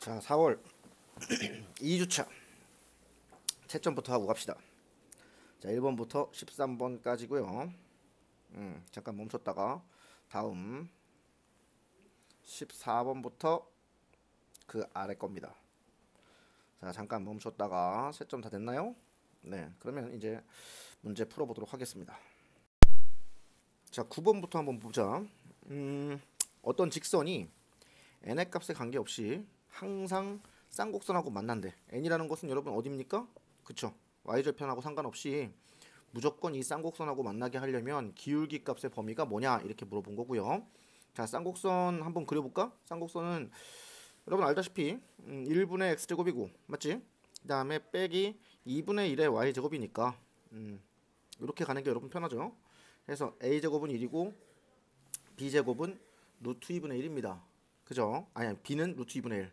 자, 4월 2주차 채점부터 하고 갑시다. 자, 1번부터 13번까지고요. 잠깐 멈췄다가 다음 14번부터 그 아래 겁니다. 자, 잠깐 멈췄다가 채점 다 됐나요? 네, 그러면 이제 문제 풀어보도록 하겠습니다. 자, 9번부터 한번 보자. 어떤 직선이 n의 값에 관계없이 항상 쌍곡선하고 만난대. n이라는 것은 여러분 어디입니까? 그쵸? y절편하고 상관없이 무조건 이 쌍곡선하고 만나게 하려면 기울기 값의 범위가 뭐냐 이렇게 물어본 거고요. 자, 쌍곡선 한번 그려볼까? 쌍곡선은 여러분 알다시피 1분의 x제곱이고 맞지? 그 다음에 빼기 2분의 1의 y제곱이니까 이렇게 가는 게 여러분 편하죠? 그래서 a제곱은 1이고 b제곱은 루트 2분의 1입니다. 그죠? 아니 b는 루트 2분의 1.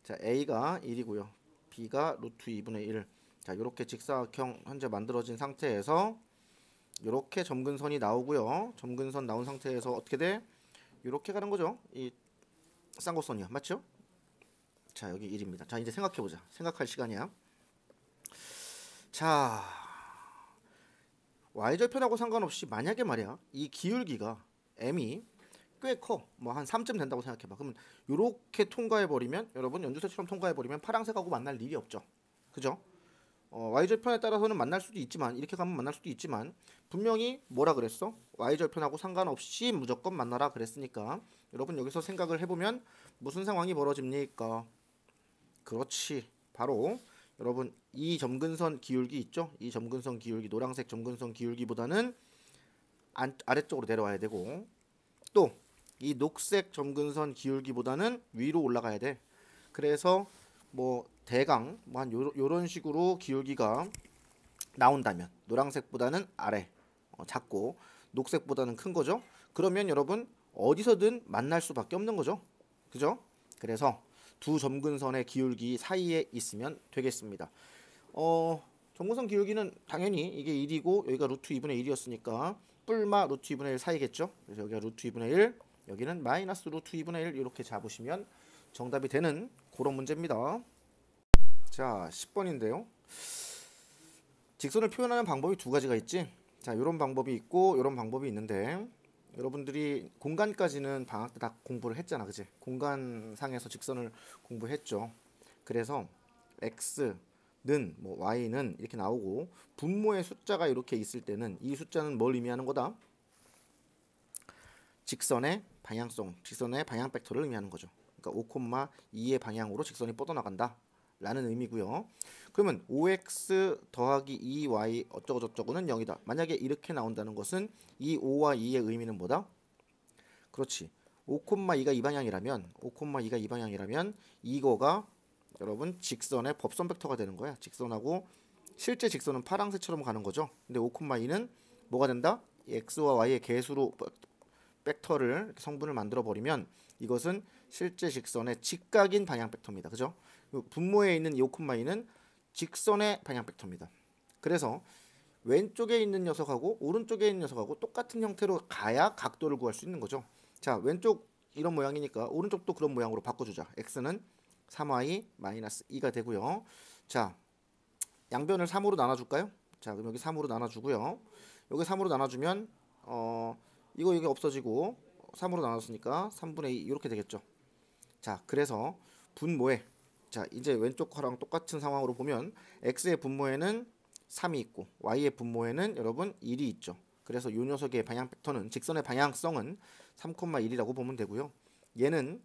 자, a가 1이고요. b가 루트 2분의 1. 자, 이렇게 직사각형 현재 만들어진 상태에서 이렇게 점근선이 나오고요. 점근선 나온 상태에서 어떻게 돼? 이렇게 가는 거죠. 이 쌍곡선이야. 맞죠? 자, 여기 1입니다. 자, 이제 생각해보자. 생각할 시간이야. 자, y절편하고 상관없이 만약에 말이야 이 기울기가 m이 꽤 커. 뭐 한 3점 된다고 생각해봐. 그러면 이렇게 통과해버리면 여러분 연주선처럼 통과해버리면 파란색하고 만날 일이 없죠. 그죠? y절편에 따라서는 만날 수도 있지만 이렇게 가면 만날 수도 있지만 분명히 뭐라 그랬어? y절편하고 상관없이 무조건 만나라 그랬으니까 여러분 여기서 생각을 해보면 무슨 상황이 벌어집니까? 그렇지. 바로 여러분 이 점근선 기울기 있죠? 이 점근선 기울기 노란색 점근선 기울기보다는 아래쪽으로 내려와야 되고 또 이 녹색 점근선 기울기보다는 위로 올라가야 돼. 그래서 뭐 대강 뭐 한 요런 식으로 기울기가 나온다면 노란색보다는 아래 작고 녹색보다는 큰 거죠. 그러면 여러분 어디서든 만날 수밖에 없는 거죠. 그죠? 그래서 두 점근선의 기울기 사이에 있으면 되겠습니다. 점근선 기울기는 당연히 이게 1이고 여기가 루트 2분의 1이었으니까 뿔마 루트 2분의 1 사이겠죠. 그래서 여기가 루트 2분의 1 여기는 마이너스 루트 2분의 1 이렇게 잡으시면 정답이 되는 그런 문제입니다. 자, 10번인데요. 직선을 표현하는 방법이 두 가지가 있지. 자, 이런 방법이 있고 이런 방법이 있는데 여러분들이 공간까지는 방학 때 다 공부를 했잖아, 그지? 공간상에서 직선을 공부했죠. 그래서 x는 뭐 y는 이렇게 나오고 분모의 숫자가 이렇게 있을 때는 이 숫자는 뭘 의미하는 거다? 직선의 방향성, 직선의 방향 벡터를 의미하는 거죠. 그러니까 5,2의 방향으로 직선이 뻗어나간다 라는 의미고요. 그러면 5x 더하기 2y 어쩌고 저쩌고는 0이다. 만약에 이렇게 나온다는 것은 이 5와 2의 의미는 뭐다? 그렇지. 5,2가 이 방향이라면 5,2가 이 방향이라면 이거가 여러분 직선의 법선 벡터가 되는 거야. 직선하고 실제 직선은 파랑새처럼 가는 거죠. 근데 5,2는 뭐가 된다? x와 y의 개수로 벡터를 성분을 만들어 버리면 이것은 실제 직선의 직각인 방향 벡터입니다. 그죠? 분모에 있는 이 5,2는 직선의 방향 벡터입니다. 그래서 왼쪽에 있는 녀석하고 오른쪽에 있는 녀석하고 똑같은 형태로 가야 각도를 구할 수 있는 거죠. 자, 왼쪽 이런 모양이니까 오른쪽도 그런 모양으로 바꿔주자. x는 3y 마이너스 2가 되고요. 자, 양변을 3으로 나눠줄까요? 자, 그럼 여기 3으로 나눠주고요. 여기 3으로 나눠주면 이거 여기 없어지고 3으로 나눴으니까 3분의 2 이렇게 되겠죠. 자, 그래서 분모에 자, 이제 왼쪽 거랑 똑같은 상황으로 보면 x의 분모에는 3이 있고 y의 분모에는 여러분 1이 있죠. 그래서 이 녀석의 방향 벡터는 직선의 방향성은 3,1이라고 보면 되고요. 얘는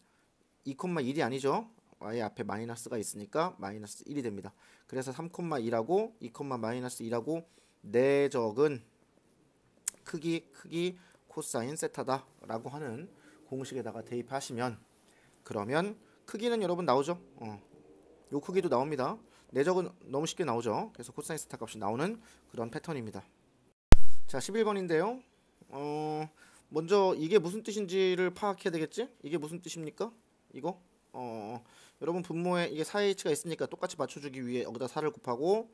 2,1이 아니죠. y 앞에 마이너스가 있으니까 마이너스 1이 됩니다. 그래서 3,2라고 2, 마이너스 2라고 내적은 크기 코사인 세타다라고 하는 공식에다가 대입하시면 그러면 크기는 여러분 나오죠. 요 크기도 나옵니다. 내적은 너무 쉽게 나오죠. 그래서 코사인 세타 값이 나오는 그런 패턴입니다. 자, 11번인데요. 먼저 이게 무슨 뜻인지를 파악해야 되겠지? 이게 무슨 뜻입니까? 이거? 여러분 분모에 이게 4h가 있으니까 똑같이 맞춰주기 위해 여기다 4를 곱하고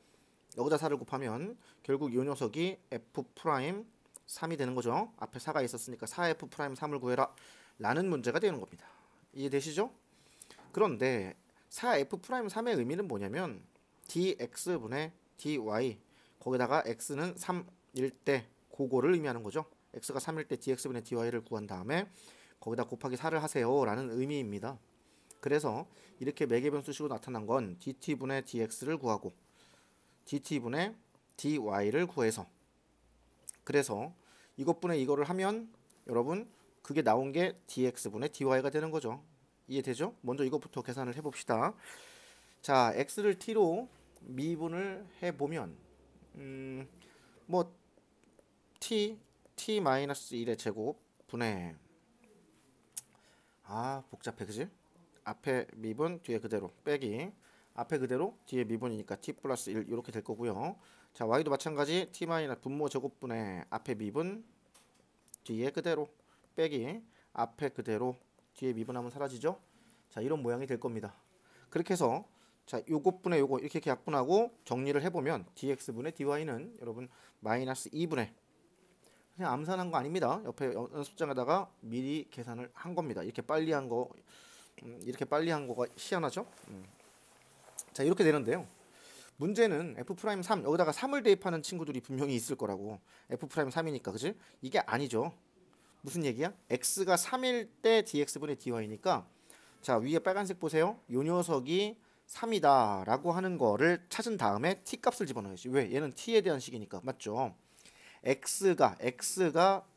여기다 4를 곱하면 결국 이 녀석이 f 프라임 3이 되는 거죠. 앞에 4가 있었으니까 4f 프라임 3을 구해라 라는 문제가 되는 겁니다. 이해되시죠? 그런데 4f'3의 의미는 뭐냐면 dx분의 dy 거기다가 x는 3일 때 그거를 의미하는 거죠. x가 3일 때 dx분의 dy를 구한 다음에 거기다 곱하기 4를 하세요 라는 의미입니다. 그래서 이렇게 매개변수식으로 나타난 건 dt분의 dx를 구하고 dt분의 dy를 구해서, 그래서 이것분의 이거를 하면 여러분 그게 나온 게 dx분의 dy가 되는 거죠. 이해되죠? 먼저 이것부터 계산을 해봅시다. 자, x를 t로 미분을 해보면 뭐 t-1의 제곱 분의, 복잡해 그지? 앞에 미분 뒤에 그대로 빼기, 앞에 그대로 뒤에 미분이니까 t 플러스 1 이렇게 될 거고요. 자, y도 마찬가지 t 마이너스 분모 제곱분의 앞에 미분 뒤에 그대로 빼기, 앞에 그대로 뒤에 미분하면 사라지죠. 자, 이런 모양이 될 겁니다. 그렇게 해서 자, 요것분의 요거 이렇게 약분하고 정리를 해보면 dx분의 dy는 여러분 마이너스 2분의, 그냥 암산한 거 아닙니다. 옆에 연습장에다가 미리 계산을 한 겁니다. 이렇게 빨리 한 거, 이렇게 빨리 한 거가 희한하죠. 자, 이렇게 되는데요. 문제는 f'3 여기다가 3을 대입하는 친구들이 분명히 있을 거라고. f'3이니까 그지? 이게 아니죠. 무슨 얘기야? x가 3일 때 dx분의 dy니까, 자, 위에 빨간색 보세요. 요 녀석이 3이다 라고 하는 거를 찾은 다음에 t 값을 집어넣어야지. 왜? 얘는 t에 대한 식이니까. 맞죠? x가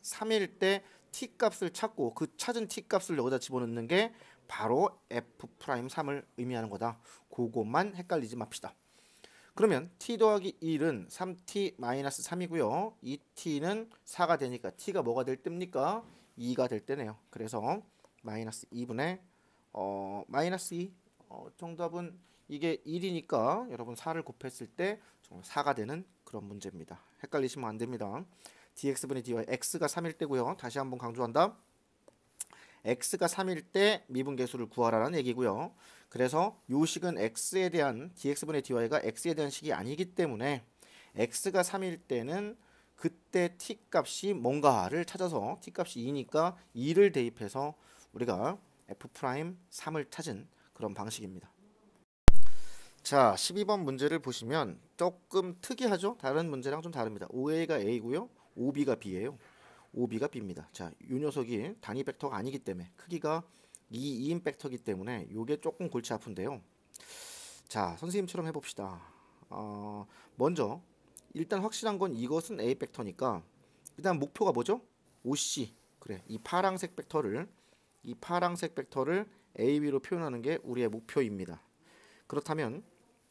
3일 때 t 값을 찾고 그 찾은 t 값을 여기다 집어넣는 게 바로 f'3을 의미하는 거다. 그것만 헷갈리지 맙시다. 그러면 t 더하기 1은 3t-3이고요. 이 t는 4가 되니까 t가 뭐가 될 때입니까? 2가 될 때네요. 그래서 마이너스 2분의 마이너스 2. 정답은 이게 1이니까 여러분 4를 곱했을 때 4가 되는 그런 문제입니다. 헷갈리시면 안 됩니다. dx분의 dy, x가 3일 때고요. 다시 한번 강조한다. x가 3일 때 미분계수를 구하라는 얘기고요. 그래서 요 식은 x에 대한 dx분의 dy가 x에 대한 식이 아니기 때문에 x가 3일 때는 그때 t 값이 뭔가를 찾아서 t 값이 2니까 2를 대입해서 우리가 f'3을 찾은 그런 방식입니다. 자, 12번 문제를 보시면 조금 특이하죠? 다른 문제랑 좀 다릅니다. OA가 A고요. OB가 B예요. OB가 B입니다. 자, 이 녀석이 단위 벡터가 아니기 때문에 크기가 2인 벡터이기 때문에 이게 조금 골치 아픈데요. 자, 선생님처럼 해봅시다. 먼저 일단 확실한 건 이것은 A 벡터니까 일단 목표가 뭐죠? OC. 그래, 이 파란색 벡터를 AB로 표현하는 게 우리의 목표입니다. 그렇다면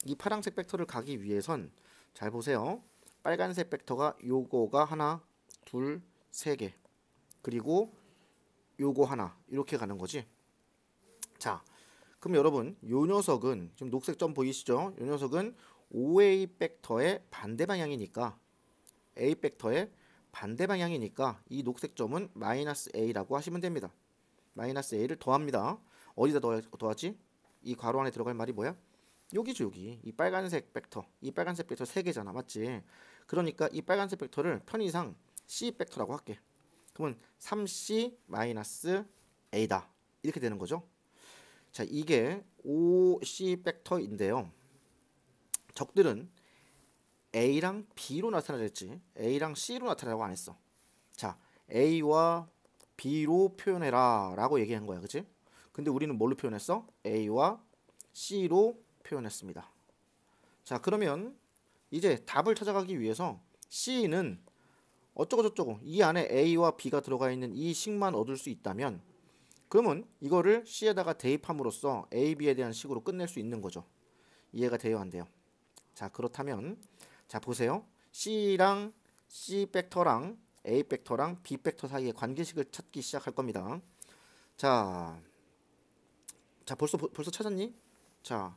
이 파란색 벡터를 가기 위해선 잘 보세요. 빨간색 벡터가 요거가 하나, 둘, 세 개. 그리고 요거 하나 이렇게 가는 거지. 자, 그럼 여러분 요 녀석은 지금 녹색 점 보이시죠? 요 녀석은 OA 벡터의 반대 방향이니까 A 벡터의 반대 방향이니까 이 녹색 점은 마이너스 A라고 하시면 됩니다. 마이너스 A를 더합니다. 어디다 더하지? 이 괄호 안에 들어갈 말이 뭐야? 여기죠, 여기. 이 빨간색 벡터 3개잖아, 맞지? 그러니까 이 빨간색 벡터를 편의상 C 벡터라고 할게. 그러면 3C 마이너스 A다 이렇게 되는 거죠. 자, 이게 OC 벡터인데요. 적들은 A랑 B로 나타나랬지 A랑 C로 나타나라고 안 했어. 자, A와 B로 표현해라 라고 얘기한 거야, 그치? 근데 우리는 뭘로 표현했어? A와 C로 표현했습니다. 자, 그러면 이제 답을 찾아가기 위해서 C는 어쩌고저쩌고 이 안에 A와 B가 들어가 있는 이 식만 얻을 수 있다면 그러면 이거를 C에다가 대입함으로써 A, B에 대한 식으로 끝낼 수 있는 거죠. 이해가 돼요, 안 돼요? 자, 그렇다면 자, 보세요. C랑 C 벡터랑 A 벡터랑 B 벡터 사이의 관계식을 찾기 시작할 겁니다. 자, 벌써 찾았니? 자,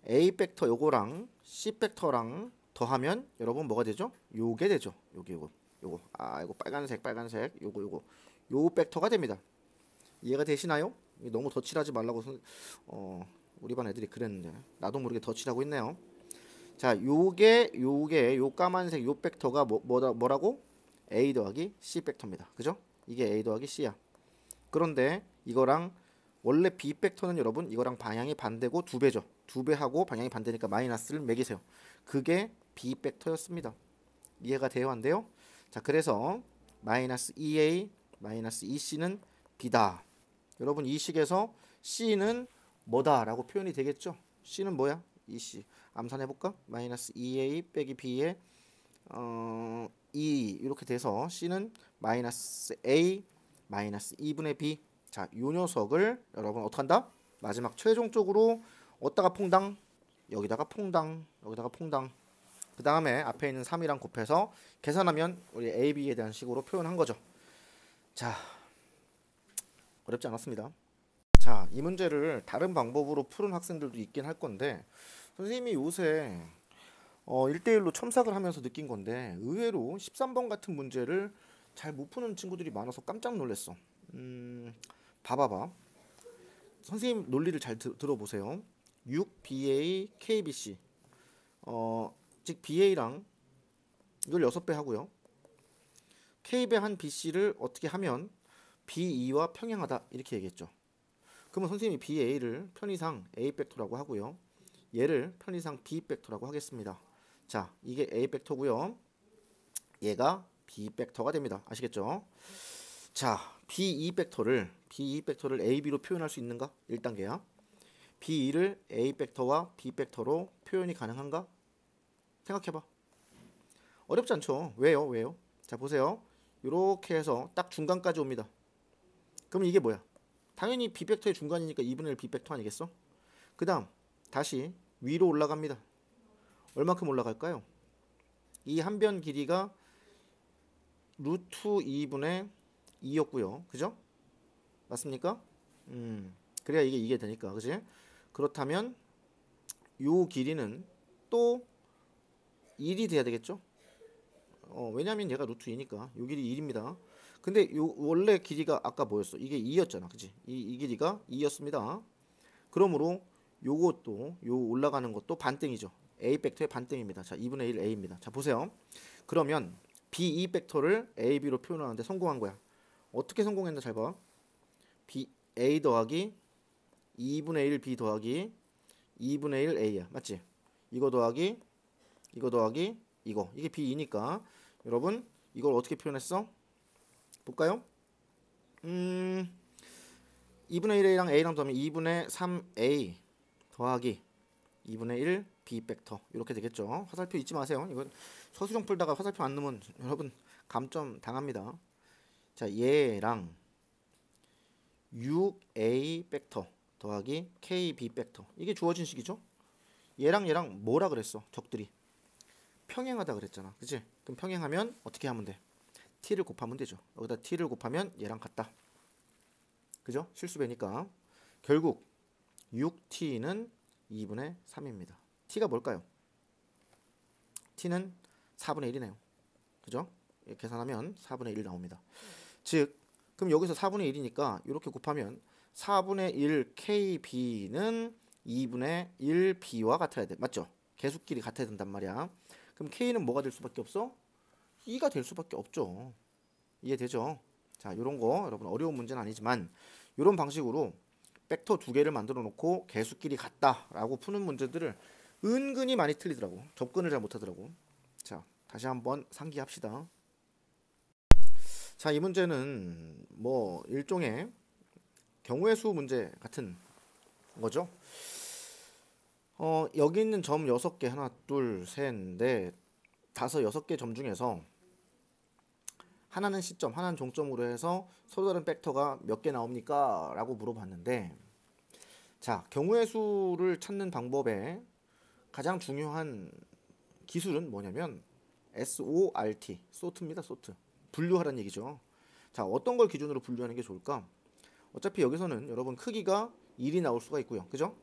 A 벡터 요거랑 C 벡터랑 더하면 여러분 뭐가 되죠? 요게 되죠. 요거. 이거 빨간색 요거 요 벡터가 됩니다. 이해가 되시나요? 너무 덧칠하지 말라고 우리 반 애들이 그랬는데 나도 모르게 덧칠하고 있네요. 자, 요게 요 까만색 요 벡터가 뭐라고? A 더하기 C 벡터입니다. 그죠? 이게 A 더하기 C야. 그런데 이거랑 원래 B팩터는 여러분 이거랑 방향이 반대고 2배죠. 2배하고 방향이 반대니까 마이너스를 매기세요. 그게 B팩터였습니다. 이해가 돼요? 안 돼요? 자, 그래서 마이너스 2A 마이너스 2C는 B다. 여러분 이 식에서 C는 뭐다 라고 표현이 되겠죠. C는 뭐야? 2C 암산해볼까? 마이너스 2A 빼기 B에 2 이렇게 돼서 C는 마이너스 A 마이너스 2분의 B. 자, 요 녀석을 여러분 어떻게 한다? 마지막 최종적으로 어디다가 퐁당? 여기다가 퐁당, 여기다가 퐁당. 그 다음에 앞에 있는 3이랑 곱해서 계산하면 우리 A, B에 대한 식으로 표현한 거죠. 자, 어렵지 않았습니다. 자, 이 문제를 다른 방법으로 푸는 학생들도 있긴 할 건데 선생님이 요새 1대1로 첨삭을 하면서 느낀 건데 의외로 13번 같은 문제를 잘 못 푸는 친구들이 많아서 깜짝 놀랐어. 봐봐봐. 선생님 논리를 잘 들어보세요. 6BA, KBC 즉 BA랑 이걸 6배 하고요. K배 한 BC를 어떻게 하면 BE와 평행하다 이렇게 얘기했죠. 그러면 선생님이 BA를 편의상 A팩터라고 하고요. 얘를 편의상 B팩터라고 하겠습니다. 자, 이게 A팩터고요. 얘가 B팩터가 됩니다. 아시겠죠? 자, B2팩터를 AB로 표현할 수 있는가? 1단계야. B2를 A팩터와 B팩터로 표현이 가능한가? 생각해봐. 어렵지 않죠? 왜요? 자, 보세요. 이렇게 해서 딱 중간까지 옵니다. 그럼 이게 뭐야? 당연히 B팩터의 중간이니까 2분의 1 B팩터 아니겠어? 그 다음 다시 위로 올라갑니다. 얼마큼 올라갈까요? 이 한 변 길이가 루트 2분의 2였고요. 그죠? 맞습니까? 그래야 이게 되니까. 그지? 그렇다면 요 길이는 또 1이 돼야 되겠죠? 왜냐면 얘가 루트 2니까 요 길이 1입니다. 근데 요 원래 길이가 아까 뭐였어? 이게 2였잖아. 그지? 이 길이가 2였습니다. 그러므로 요것도 요 올라가는 것도 반땡이죠. A 벡터의 반땡입니다. 자, 2분의 1 A입니다. 자, 보세요. 그러면 B2 벡터를 A, B로 표현하는데 성공한 거야. 어떻게 성공했나 잘 봐. B A 더하기 2분의 1 B 더하기 2분의 1 A야. 맞지? 이거 더하기 이거. 이게 B2니까 여러분 이걸 어떻게 표현했어? 볼까요? 2분의 1 A랑 A랑 더하면 2분의 3 A 더하기 2분의 1 B 벡터 이렇게 되겠죠. 화살표 잊지 마세요. 이건 서술형 풀다가 화살표 안 넣으면 여러분 감점 당합니다. 자, 얘랑 6A 벡터 더하기 KB 벡터 이게 주어진 식이죠. 얘랑 뭐라 그랬어? 적들이 평행하다 그랬잖아. 그치? 그럼 평행하면 어떻게 하면 돼? t를 곱하면 되죠. 여기다 t를 곱하면 얘랑 같다. 그죠? 실수배니까 결국 6t는 2분의 3입니다. t가 뭘까요? t는 4분의 1이네요. 그죠? 계산하면 4분의 1 나옵니다. 즉 그럼 여기서 4분의 1이니까 이렇게 곱하면 4분의 1 kb는 2분의 1 b와 같아야 돼. 맞죠? 계수끼리 같아야 된단 말이야. 그럼 k는 뭐가 될 수밖에 없어? 2가 될 수밖에 없죠. 이해되죠? 자, 이런 거 여러분 어려운 문제는 아니지만 이런 방식으로 벡터 두 개를 만들어 놓고 개수끼리 같다라고 푸는 문제들을 은근히 많이 틀리더라고. 접근을 잘 못하더라고. 자, 다시 한번 상기합시다. 자, 이 문제는 뭐 일종의 경우의 수 문제 같은 거죠. 여기 있는 점 6개 하나 둘 셋 넷 다섯 6개 점 중에서 하나는 시점, 하나는 종점으로 해서 서로 다른 벡터가 몇 개 나옵니까? 라고 물어봤는데 자, 경우의 수를 찾는 방법에 가장 중요한 기술은 뭐냐면 SORT, sort입니다. sort. 분류하라는 얘기죠. 자, 어떤 걸 기준으로 분류하는 게 좋을까? 어차피 여기서는 여러분 크기가 1이 나올 수가 있고요. 그죠?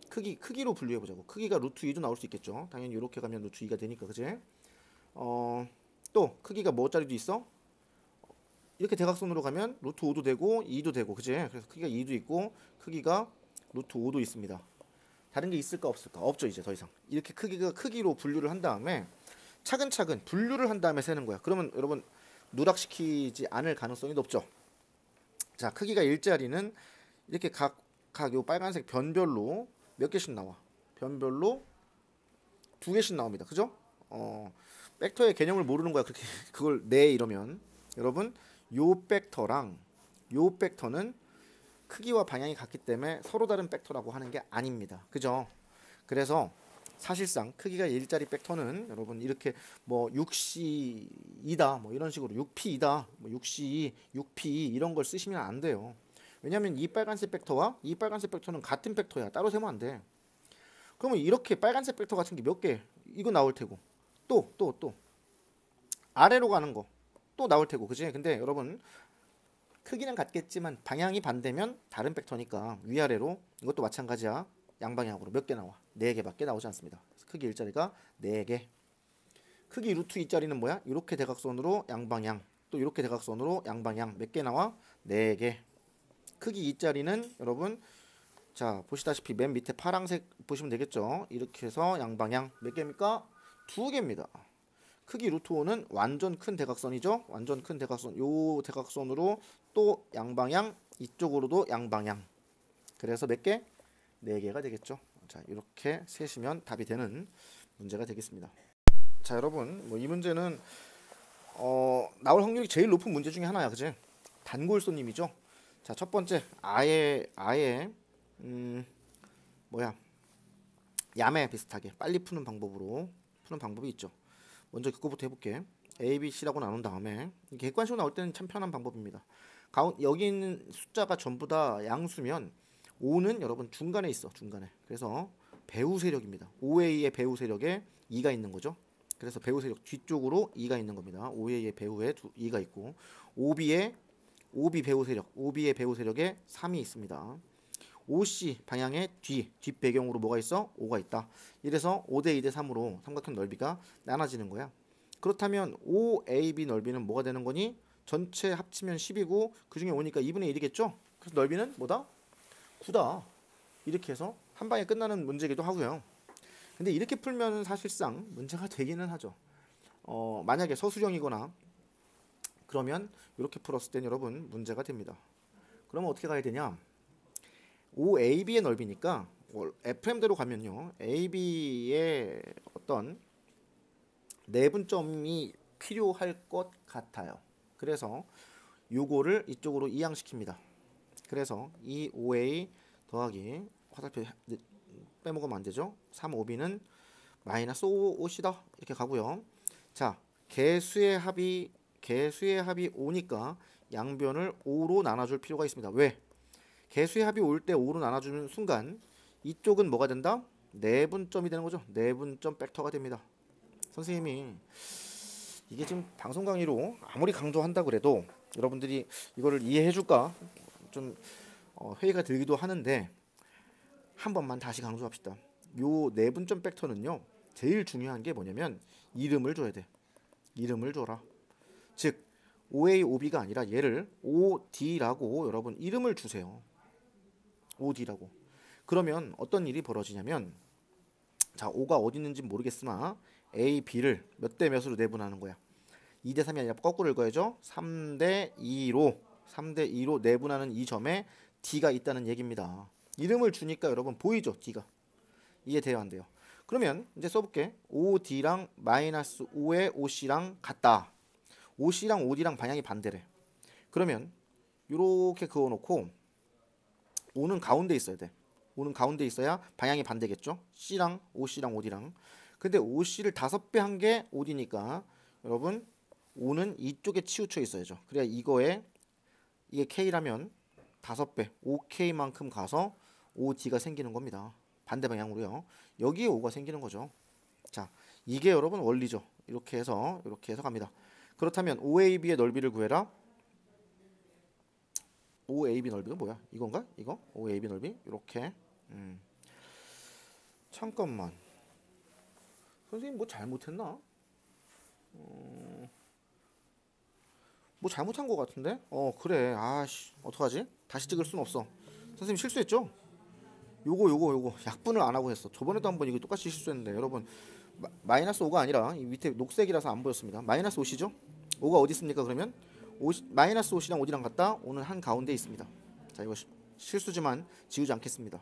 크기로 분류해 보자고. 크기가 루트 2도 나올 수 있겠죠. 당연히 이렇게 가면 루트 2가 되니까. 그지? 또 크기가 뭐짜리도 있어? 이렇게 대각선으로 가면 루트 5도 되고 2도 되고. 그지? 그래서 크기가 2도 있고 크기가 루트 5도 있습니다. 다른 게 있을까 없을까? 없죠. 이제 더 이상. 이렇게 크기로 분류를 한 다음에 차근차근 분류를 한 다음에 세는 거야. 그러면 여러분 누락시키지 않을 가능성이 높죠. 자, 크기가 1짜리는 이렇게 각 요 빨간색 변별로 몇 개씩 나와. 변별로 2개씩 나옵니다. 그죠? 벡터의 개념을 모르는 거야. 그렇게 그걸 내 이러면 여러분 요 벡터랑 요 벡터는 크기와 방향이 같기 때문에 서로 다른 벡터라고 하는 게 아닙니다. 그죠? 그래서 사실상 크기가 일자리 벡터는 여러분 이렇게 뭐 6C2다 뭐 이런 식으로 6P2다 뭐 6C2, 6P 이런 걸 쓰시면 안 돼요. 왜냐면 이 빨간색 벡터와 이 빨간색 벡터는 같은 벡터야. 따로 세면 안 돼. 그러면 이렇게 빨간색 벡터 같은 게 몇 개? 이거 나올 테고 또 아래로 가는 거 또 나올 테고 그지? 근데 여러분 크기는 같겠지만 방향이 반대면 다른 벡터니까 위아래로 이것도 마찬가지야. 양방향으로 몇 개 나와? 4개밖에 나오지 않습니다. 크기 일자리가 4개. 크기 루트 2짜리는 뭐야? 이렇게 대각선으로 양방향 또 이렇게 대각선으로 양방향 몇 개 나와? 4개. 크기 2짜리는 여러분 자 보시다시피 맨 밑에 파란색 보시면 되겠죠. 이렇게 해서 양방향 몇 개입니까? 2개입니다. 크기 루트 5는 완전 큰 대각선이죠. 완전 큰 대각선 요 대각선으로 또 양방향 이쪽으로도 양방향 그래서 몇 개? 4개가 되겠죠. 자 이렇게 세시면 답이 되는 문제가 되겠습니다. 자 여러분 뭐 이 문제는 나올 확률이 제일 높은 문제 중에 하나야 그지? 단골손님이죠. 자 첫 번째 아예 뭐야 야매 비슷하게 빨리 푸는 방법으로 푸는 방법이 있죠. 먼저 그거부터 해볼게. A, B, C라고 나눈 다음에 객관식으로 나올 때는 참 편한 방법입니다. 여기 있는 숫자가 전부 다 양수면 5는 여러분 중간에 있어. 중간에. 그래서 배후 세력입니다. OA의 배후 세력에 2가 있는 거죠. 그래서 배후 세력 뒤쪽으로 2가 있는 겁니다. OA의 배후에 2가 있고 OB 배후 세력, OB의 배후 세력에 3이 있습니다. OC 방향의 뒷 배경으로 뭐가 있어? 5가 있다. 이래서 5대 2대 3으로 삼각형 넓이가 나눠지는 거야. 그렇다면 OAB 넓이는 뭐가 되는 거니? 전체 합치면 10이고 그 중에 5니까 2분의 1이겠죠? 그래서 넓이는 뭐다? 9다. 이렇게 해서 한 방에 끝나는 문제기도 하고요. 근데 이렇게 풀면 사실상 문제가 되기는 하죠. 만약에 서술형이거나 그러면 이렇게 풀었을 땐 여러분 문제가 됩니다. 그러면 어떻게 가야 되냐? OAB의 넓이니까 FM대로 가면요. AB의 어떤 내분점이 필요할 것 같아요. 그래서 요거를 이쪽으로 이항시킵니다. 그래서 이 OA 더하기 화살표 빼먹으면 안 되죠. 3OB는 마이너스 5C다 이렇게 가고요. 자 개수의 합이 5니까 양변을 5로 나눠줄 필요가 있습니다. 왜? 개수의 합이 올 때 5로 나눠주는 순간 이쪽은 뭐가 된다? 내분점이 되는 거죠. 내분점 벡터가 됩니다. 선생님이 이게 지금 방송 강의로 아무리 강조한다 그래도 여러분들이 이거를 이해해 줄까 좀 회의가 들기도 하는데 한 번만 다시 강조합시다. 요 내분점 벡터는요 제일 중요한 게 뭐냐면 이름을 줘야 돼. 이름을 줘라. 즉 OA, OB가 아니라 얘를 OD라고 여러분 이름을 주세요. OD라고. 그러면 어떤 일이 벌어지냐면 자 5가 어디 있는지 모르겠으나 A, B를 몇 대 몇으로 내분하는 거야. 2대 3이 아니라 거꾸로 읽어야죠. 3대 2로 내분하는 이 점에 D가 있다는 얘기입니다. 이름을 주니까 여러분 보이죠? D가. 이해돼요 안 돼요? 그러면 이제 써볼게. OD랑 마이너스 5의 OC랑 같다. OC랑 OD랑 방향이 반대래. 그러면 이렇게 그어놓고 5는 가운데 있어야 돼. 5는 가운데 있어야 방향이 반대겠죠. C랑 OC랑 OD랑. 근데 OC를 5배 한 게 OD니까 여러분 5는 이쪽에 치우쳐 있어야죠. 그래야 이게 K라면 5배 5K만큼 가서 OD가 생기는 겁니다. 반대 방향으로요. 여기에 5가 생기는 거죠. 자, 이게 여러분 원리죠. 이렇게 해서 갑니다. 그렇다면 OAB의 넓이를 구해라. OAB 넓이가 뭐야? 이건가? 이거? OAB 넓이? 이렇게. 잠깐만. 선생님 뭐 잘못했나? 뭐 잘못한 것 같은데? 그래. 아씨 어떡하지? 다시 찍을 순 없어. 선생님 실수했죠? 요거 약분을 안 하고 했어. 저번에도 한번 이거 똑같이 실수했는데 여러분 마이너스 5가 아니라 이 밑에 녹색이라서 안 보였습니다. 마이너스 5시죠? 5가 어디 있습니까? 그러면 마이너스 5시랑 5랑 같다. 5는 한 가운데 있습니다. 자 이거 실수지만 지우지 않겠습니다.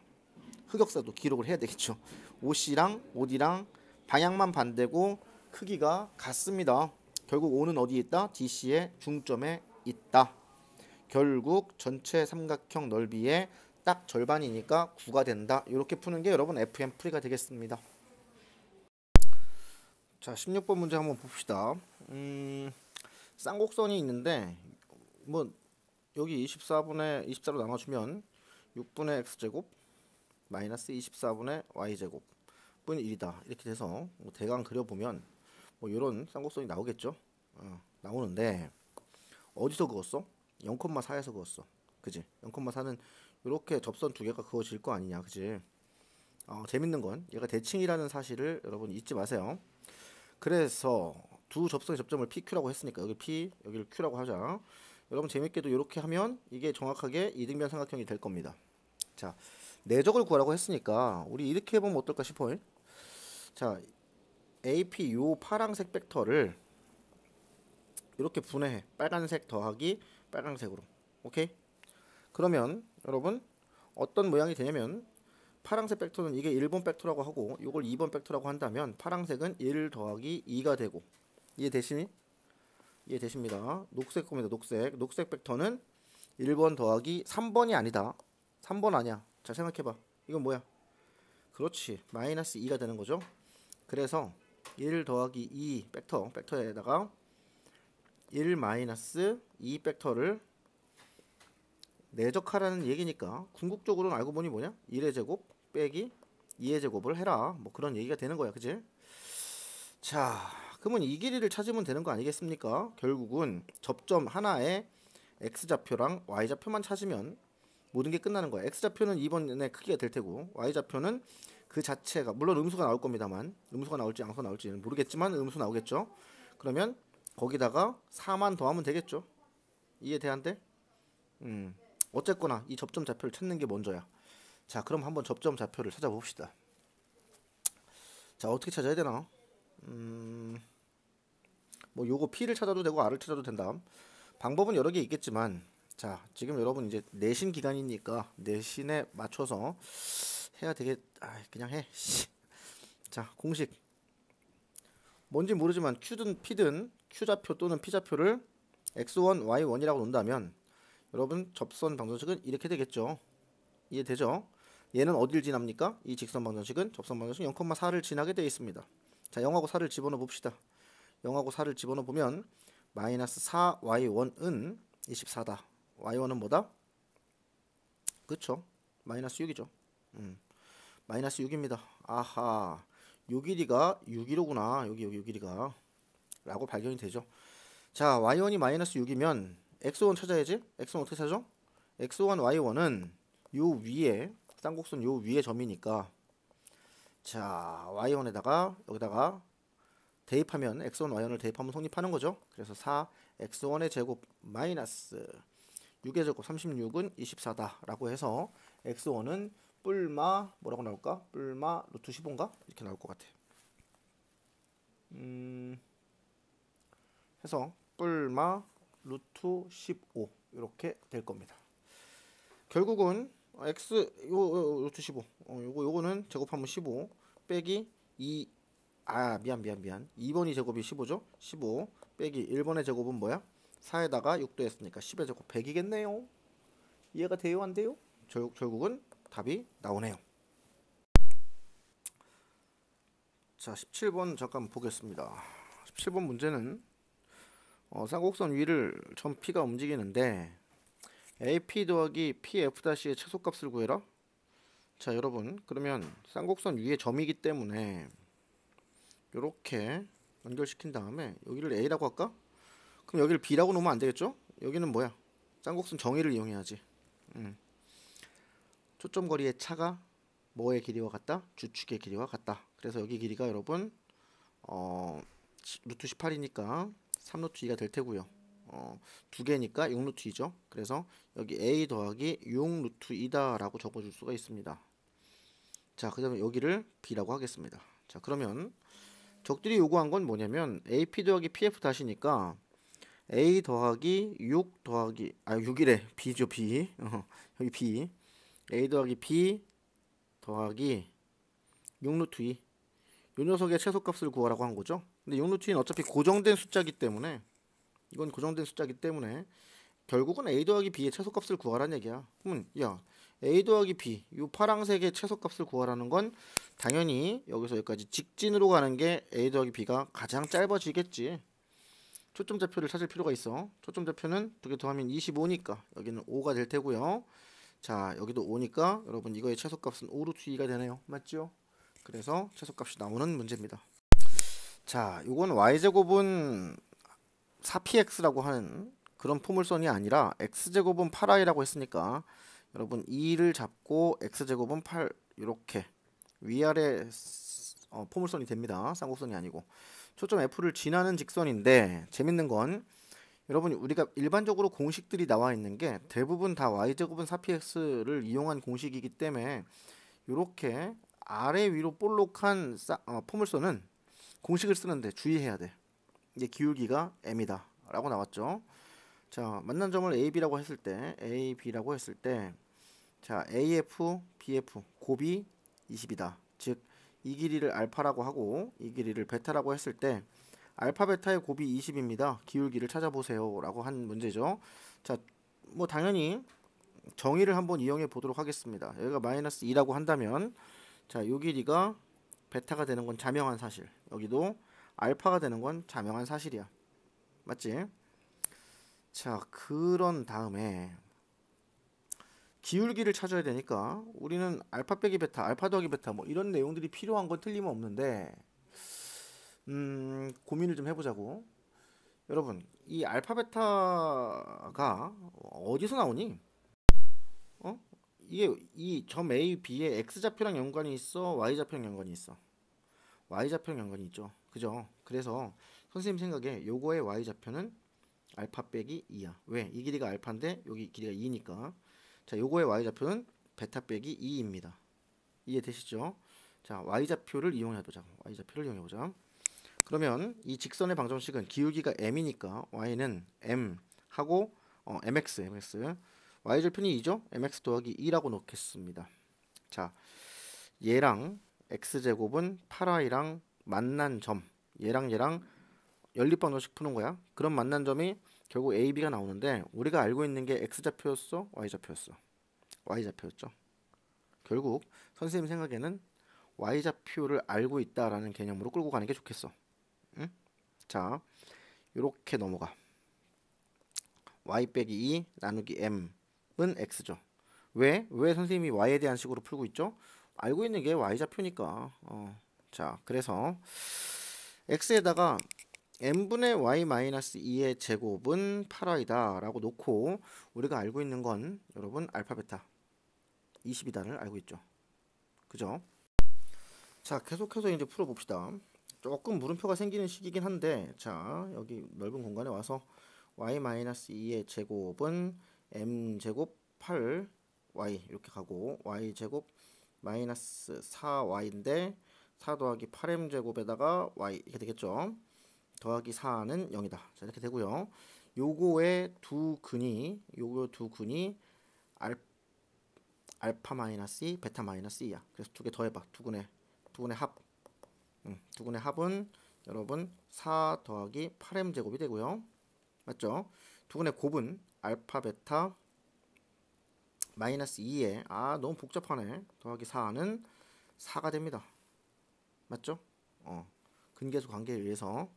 흑역사도 기록을 해야 되겠죠. OC랑 OD랑 방향만 반대고 크기가 같습니다. 결국 O는 어디에 있다? DC의 중점에 있다. 결국 전체 삼각형 넓이의 딱 절반이니까 9가 된다. 이렇게 푸는 게 여러분 FM 풀이가 되겠습니다. 자, 16번 문제 한번 봅시다. 쌍곡선이 있는데 뭐 여기 24분의 24로 나눠주면 6분의 x제곱 마이너스 24분의 y제곱 분의 1이다. 이렇게 돼서 뭐 대강 그려보면 뭐 이런 쌍곡선이 나오겠죠. 나오는데 어디서 그었어? 0,4에서 그었어. 그지? 0,4는 이렇게 접선 두 개가 그어질 거 아니냐. 그지? 재밌는 건 얘가 대칭이라는 사실을 여러분 잊지 마세요. 그래서 두 접선의 접점을 PQ라고 했으니까 여기 P, 여기를 Q라고 하자. 여러분 재밌게도 이렇게 하면 이게 정확하게 이등변 삼각형이 될 겁니다. 자, 내적을 구하라고 했으니까 우리 이렇게 해보면 어떨까 싶어요. 자, AP 요 파란색 벡터를 이렇게 분해해. 빨간색 더하기 빨간색으로. 오케이? 그러면 여러분 어떤 모양이 되냐면 파란색 벡터는 이게 1번 벡터라고 하고 이걸 2번 벡터라고 한다면 파란색은 1 더하기 2가 되고 이해되시니? 이해되십니다. 녹색 겁니다. 녹색 벡터는 1번 더하기 3번이 아니다. 3번 아니야. 자, 생각해봐. 이건 뭐야? 그렇지. 마이너스 2가 되는 거죠. 그래서 1 더하기 2 벡터에다가 1 마이너스 2 벡터를 내적하라는 얘기니까 궁극적으로는 알고 보니 뭐냐? 1의 제곱 빼기 2의 제곱을 해라. 뭐 그런 얘기가 되는 거야. 그지? 자, 그러면 이 길이를 찾으면 되는 거 아니겠습니까? 결국은 접점 하나에 x좌표랑 y좌표만 찾으면 모든 게 끝나는 거야. x좌표는 2번의 크기가 될 테고 y좌표는 그 자체가 물론 음수가 나올 겁니다만 음수가 나올지 양수가 나올지는 모르겠지만 음수 나오겠죠. 그러면 거기다가 4만 더하면 되겠죠. 이해돼안돼? 어쨌거나 이 접점 좌표를 찾는 게 먼저야. 자, 그럼 한번 접점 좌표를 찾아봅시다. 자, 어떻게 찾아야 되나? 뭐 요거 P를 찾아도 되고 R을 찾아도 된다. 방법은 여러 개 있겠지만 자, 지금 여러분 이제 내신 기간이니까 내신에 맞춰서 해야 되겠. 그냥 해. 자, 공식 뭔지 모르지만 Q든 P든 Q좌표 또는 P좌표를 X1, Y1이라고 놓는다면 여러분 접선 방정식은 이렇게 되겠죠. 이해되죠? 얘는 어딜 지납니까? 이 직선 방정식은 접선 방정식 0,4를 지나게 되어 있습니다. 자, 0하고 4를 집어넣어 봅시다. 0하고 4를 집어넣어 보면 마이너스 4y1은 24다. y1은 뭐다? 그쵸? 마이너스 6이죠. 마이너스 6입니다. 아하, 요 길이가 615구나. 여기 길이가 라고 발견이 되죠. 자, y1이 마이너스 6이면 x1 찾아야지. x1 어떻게 찾아? x1, y1은 요 위에 쌍곡선 요 위에 점이니까 자, y1에다가 여기다가 대입하면 x1, y1을 대입하면 성립하는 거죠. 그래서 4 x1의 제곱 마이너스 6의 제곱 36은 24다 라고 해서 x1은 뿔마 뭐라고 나올까? 뿔마 루트 15인가? 이렇게 나올 것 같아. 해서 뿔마 루트 15 이렇게 될 겁니다. 결국은 x 요 루트 15 요거는 제곱하면 15 빼기 2 미안 2번이 제곱이 15죠. 15 빼기 1번의 제곱은 뭐야? 4에다가 6도 했으니까 10의 제곱 100이겠네요. 이해가 돼요? 안 돼요? 결국은 답이 나오네요. 자, 17번 잠깐 보겠습니다. 17번 문제는 쌍곡선 위를 점 P가 움직이는데 AP 더하기 PF'의 최소값을 구해라. 자, 여러분 그러면 쌍곡선 위에 점이기 때문에 이렇게 연결시킨 다음에 여기를 A라고 할까? 그럼 여기를 B라고 놓으면 안 되겠죠? 여기는 뭐야? 쌍곡선 정의를 이용해야지. 초점거리의 차가 뭐의 길이와 같다? 주축의 길이와 같다. 그래서 여기 길이가 여러분 루트 18이니까 3루트 2가 될 테고요. 두 개니까 6루트 2죠. 그래서 여기 A 더하기 6루트 2다 라고 적어줄 수가 있습니다. 자, 그 다음에 여기를 B라고 하겠습니다. 자, 그러면 적들이 요구한 건 뭐냐면 AP 더하기 PF 다시니까 A 더하기 6 더하기 6이래 B죠. B 여기 B a 더하기 b 더하기 6루트 2. 요 녀석의 최소값을 구하라고 한 거죠. 근데 6루트 2는 어차피 고정된 숫자기 때문에, 이건 고정된 숫자기 때문에 결국은 a 더하기 b의 최소값을 구하라는 얘기야. 그러면 야, a 더하기 b 요 파란색의 최소값을 구하라는 건 당연히 여기서 여기까지 직진으로 가는 게 a 더하기 b가 가장 짧아지겠지. 초점좌표를 찾을 필요가 있어. 초점좌표는 두 개 더하면 25니까 여기는 5가 될 테고요. 자, 여기도 5니까 여러분 이거의 최소값은 5루트 2가 되네요. 맞죠? 그래서 최소값이 나오는 문제입니다. 자, 이건 y제곱은 4px라고 하는 그런 포물선이 아니라 x제곱은 8i라고 했으니까 여러분 2를 잡고 x제곱은 8 이렇게 위아래 포물선이 됩니다. 쌍곡선이 아니고 초점 F를 지나는 직선인데 재밌는 건 여러분 우리가 일반적으로 공식들이 나와 있는 게 대부분 다 y제곱은 4px를 이용한 공식이기 때문에 이렇게 아래 위로 볼록한 포물선은 공식을 쓰는데 주의해야 돼. 이게 기울기가 m이다 라고 나왔죠. 자, 만난 점을 AB라고 했을 때 AB라고 했을 때 자, AF, BF 곱이 20이다. 즉 이 길이를 알파라고 하고 이 길이를 베타라고 했을 때 알파 베타의 곱이 20입니다. 기울기를 찾아보세요 라고 한 문제죠. 자, 뭐 당연히 정의를 한번 이용해 보도록 하겠습니다. 여기가 마이너스 2라고 한다면 자, 요 길이가 베타가 되는 건 자명한 사실. 여기도 알파가 되는 건 자명한 사실이야. 맞지? 자, 그런 다음에 기울기를 찾아야 되니까 우리는 알파 빼기 베타, 알파 더하기 베타 뭐 이런 내용들이 필요한 건 틀림없는데 고민을 좀 해보자고. 여러분, 이 알파 베타가 어디서 나오니? 어? 이게 이 점 A, B에 x 좌표랑 연관이 있어, y 좌표랑 연관이 있어. y 좌표랑 연관이 있죠. 그죠? 그래서 선생님 생각에 요거의 y 좌표는 알파 빼기 2야. 왜? 이 길이가 알파인데 여기 길이가 2니까. 자, 요거의 y 좌표는 베타 빼기 2입니다. 이해되시죠? 자, y 좌표를 이용해 보자. y 좌표를 이용해 보자. 그러면 이 직선의 방정식은 기울기가 m이니까 y는 m 하고 mx y 절편이 2죠? mx 더하기 2라고 놓겠습니다. 자, 얘랑 x제곱은 8i랑 만난 점, 얘랑 연립방정식 푸는 거야. 그럼 만난 점이 결국 AB가 나오는데 우리가 알고 있는 게 X좌표였어? Y좌표였어? Y좌표였죠. 결국 선생님 생각에는 Y좌표를 알고 있다라는 개념으로 끌고 가는 게 좋겠어. 응? 자, 이렇게 넘어가. Y 빼기 2 나누기 M은 X죠. 왜 선생님이 Y에 대한 식으로 풀고 있죠? 알고 있는 게 Y좌표니까. 자, 그래서 X에다가 n분의 y-2의 제곱은 8i다 라고 놓고 우리가 알고 있는 건 여러분 알파 베타 20이다를 알고 있죠. 그죠? 자, 계속해서 이제 풀어봅시다. 조금 물음표가 생기는 시기긴 한데 자, 여기 넓은 공간에 와서 y-2의 제곱은 m제곱 8y 이렇게 가고 y제곱 마이너스 4y인데 4 더하기 8m제곱에다가 y 이렇게 되겠죠. 더하기 4는 0이다. 자, 이렇게 되고요. 요거의 두 근이 알파 마이너스 2, 베타 마이너스 2야. 그래서 두 개 더해봐. 두 근의 합. 두 근의 합은 여러분 4 더하기 8m 제곱이 되고요. 맞죠? 두 근의 곱은 알파 베타 마이너스 2에 너무 복잡하네. 더하기 4는 4가 됩니다. 맞죠? 근계수 관계에 의해서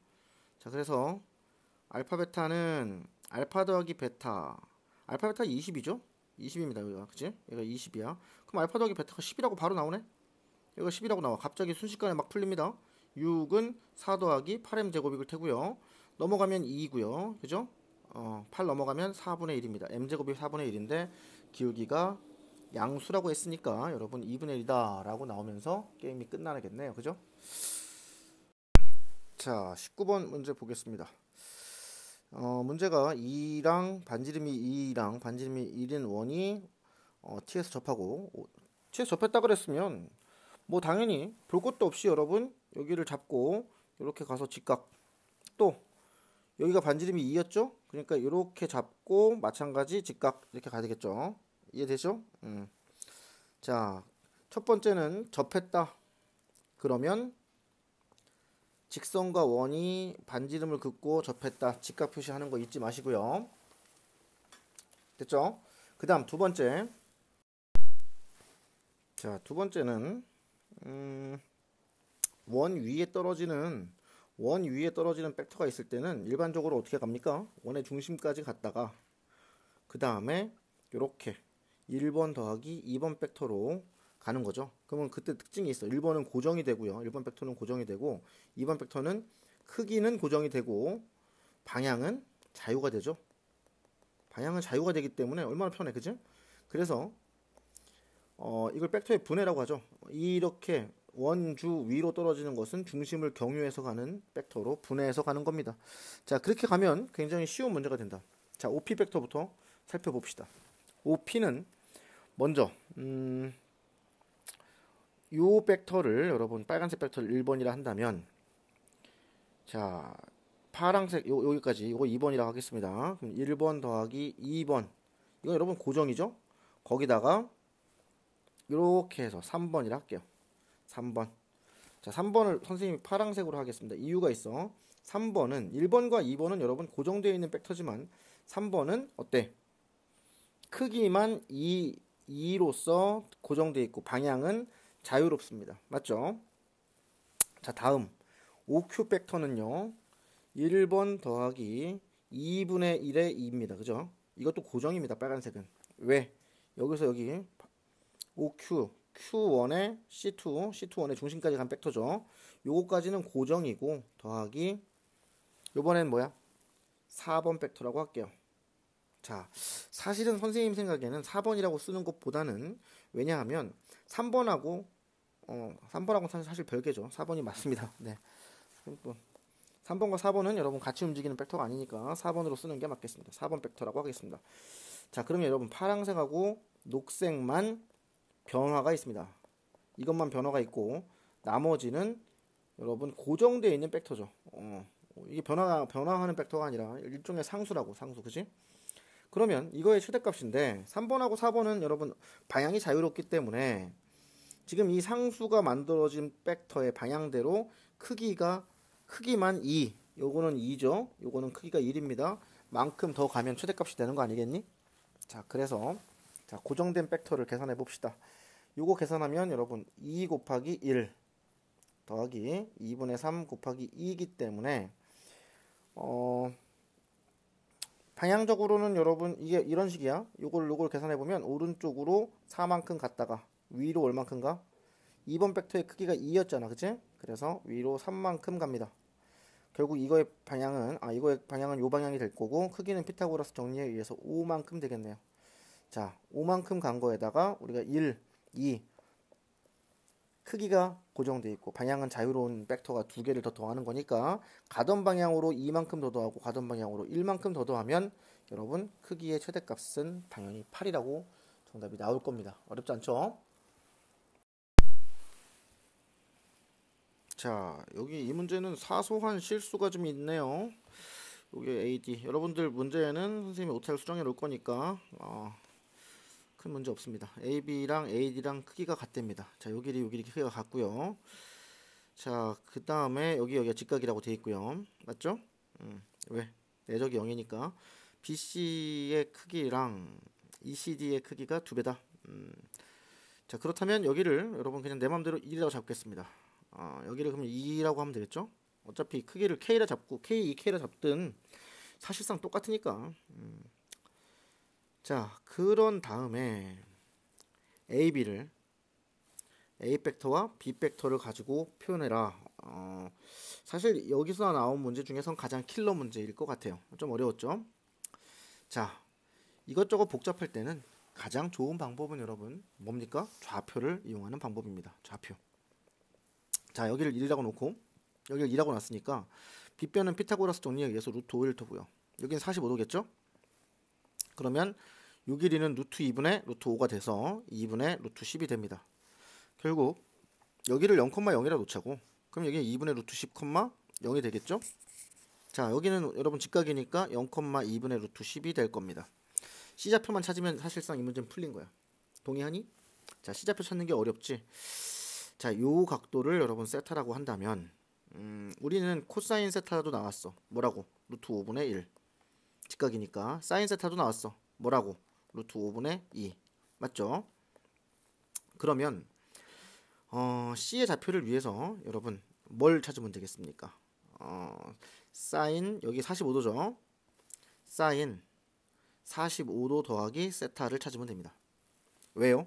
자, 그래서 알파 베타는 알파 더하기 베타 알파 베타 20이죠? 20입니다. 여기가 그치? 얘가 20이야. 그럼 알파 더하기 베타가 10이라고 바로 나오네? 얘가 10이라고 나와. 갑자기 순식간에 막 풀립니다. 6은 4 더하기 8m 제곱일 테고요. 넘어가면 2고요. 그죠? 8 넘어가면 4분의 1입니다. m제곱이 4분의 1인데 기울기가 양수라고 했으니까 여러분 2분의 1이다 라고 나오면서 게임이 끝나겠네요. 그죠? 자, 19번 문제 보겠습니다. 문제가 2랑 반지름이 2랑 반지름이 1인 원이 t에서 접하고 t에서 접했다 그랬으면 뭐 당연히 볼 것도 없이 여러분 여기를 잡고 이렇게 가서 직각 또 여기가 반지름이 2였죠? 그러니까 이렇게 잡고 마찬가지 직각 이렇게 가야 되겠죠? 이해되죠? 자, 첫 번째는 접했다. 그러면 직선과 원이 반지름을 긋고 접했다. 직각 표시하는 거 잊지 마시고요. 됐죠? 그 다음 두 번째. 자, 두 번째는 원 위에 떨어지는 벡터가 있을 때는 일반적으로 어떻게 갑니까? 원의 중심까지 갔다가 그 다음에 이렇게 1번 더하기 2번 벡터로 가는 거죠. 그러면 그때 특징이 있어. 1번은 고정이 되고요. 1번 벡터는 고정이 되고 2번 벡터는 크기는 고정이 되고 방향은 자유가 되죠. 방향은 자유가 되기 때문에 얼마나 편해, 그지? 그래서 이걸 벡터의 분해라고 하죠. 이렇게 원주 위로 떨어지는 것은 중심을 경유해서 가는 벡터로 분해해서 가는 겁니다. 자, 그렇게 가면 굉장히 쉬운 문제가 된다. 자, OP 벡터부터 살펴봅시다. OP는 먼저 요 벡터를 여러분 빨간색 벡터를 1번이라 한다면 자, 파란색 여기까지 이거 2번이라고 하겠습니다. 그럼 1번 더하기 2번 이거 여러분 고정이죠? 거기다가 이렇게 해서 3번이라 할게요. 3번. 자, 3번을 선생님이 파란색으로 하겠습니다. 이유가 있어. 3번은 1번과 2번은 여러분 고정되어 있는 벡터지만 3번은 어때? 크기만 2로서 고정되어 있고 방향은 자유롭습니다. 맞죠? 자, 다음 OQ 벡터는요. 1번 더하기 2분의 1의 2입니다. 그죠? 이것도 고정입니다. 빨간색은. 왜? 여기서 여기 OQ Q1에 C2의 중심까지 간 벡터죠. 요거까지는 고정이고 더하기 요번엔 뭐야? 4번 벡터라고 할게요. 자, 사실은 선생님 생각에는 4번이라고 쓰는 것보다는 왜냐하면 3번하고 3번하고는 사실 별개죠. 4번이 맞습니다. 네. 3번과 4번은 여러분 같이 움직이는 벡터가 아니니까 4번으로 쓰는 게 맞겠습니다. 4번 벡터라고 하겠습니다. 자, 그러면 여러분 파란색하고 녹색만 변화가 있습니다. 이것만 변화가 있고 나머지는 여러분 고정되어 있는 벡터죠. 이게 변화하는 벡터가 아니라 일종의 상수라고, 상수, 그지? 그러면 이거의 최대값인데 3번하고 4번은 여러분 방향이 자유롭기 때문에 지금 이 상수가 만들어진 벡터의 방향대로 크기만 2, 요거는 2죠. 요거는 크기가 1입니다. 만큼 더 가면 최대값이 되는 거 아니겠니? 자, 그래서 자, 고정된 벡터를 계산해 봅시다. 요거 계산하면 여러분 2 곱하기 1 더하기 2분의 3 곱하기 2이기 때문에 방향적으로는 여러분 이게 이런 식이야. 요걸 계산해 보면 오른쪽으로 4만큼 갔다가 위로 얼만큼 가? 2번 벡터의 크기가 2였잖아. 그치? 그래서 위로 3만큼 갑니다. 결국 이거의 방향은 요 방향이 될 거고 크기는 피타고라스 정리에 의해서 5만큼 되겠네요. 자, 5만큼 간 거에다가 우리가 1, 2 크기가 고정되어 있고 방향은 자유로운 벡터가 두 개를 더 더하는 거니까 가던 방향으로 2만큼 더 더하고 가던 방향으로 1만큼 더 더하면 여러분 크기의 최대값은 당연히 8이라고 정답이 나올 겁니다. 어렵지 않죠? 자, 여기 이 문제는 사소한 실수가 좀 있네요. 여기 AD 여러분들 문제에는 선생님이 오타를 수정해 놓을 거니까 큰 문제 없습니다. AB랑 AD랑 크기가 같답니다. 자, 요 길이 크기가 같고요. 자, 그 다음에 여기가 직각이라고 되어 있고요. 맞죠? 왜? 내적이 0이니까 BC의 크기랑 ECD의 크기가 2배다. 자, 그렇다면 여기를 여러분 그냥 내 맘대로 1이라고 잡겠습니다. 여기를 그러면 2라고 하면 되겠죠? 어차피 크기를 K라 잡고 K, 2K라 잡든 사실상 똑같으니까. 자, 그런 다음에 A 벡터와 B 벡터를 가지고 표현해라. 사실 여기서 나온 문제 중에선 가장 킬러 문제일 것 같아요. 좀 어려웠죠? 자, 이것저것 복잡할 때는 가장 좋은 방법은 여러분 뭡니까? 좌표를 이용하는 방법입니다. 좌표. 자, 여기를 1이라고 놓고 여기를 2라고 놨으니까 빗변은 피타고라스 정리에 의해서 루트 5일터고요. 여기는 45도겠죠? 그러면 요 길이는 루트 2분의 루트 5가 돼서 2분의 루트 10이 됩니다. 결국 여기를 0,0이라 놓자고 그럼 여기는 2분의 루트 10,0이 되겠죠? 자, 여기는 여러분 직각이니까 0,2분의 루트 10이 될 겁니다. C좌표만 찾으면 사실상 이 문제는 풀린 거야. 동의하니? 자, C좌표 찾는 게 어렵지. 자, 요 각도를 여러분 세타라고 한다면 우리는 코사인 세타도 나왔어. 뭐라고? 루트 5분의 1. 직각이니까. 사인 세타도 나왔어. 뭐라고? 루트 5분의 2. 맞죠? 그러면 C의 좌표를 위해서 여러분 뭘 찾으면 되겠습니까? 사인 여기 45도죠. 사인 45도 더하기 세타를 찾으면 됩니다. 왜요?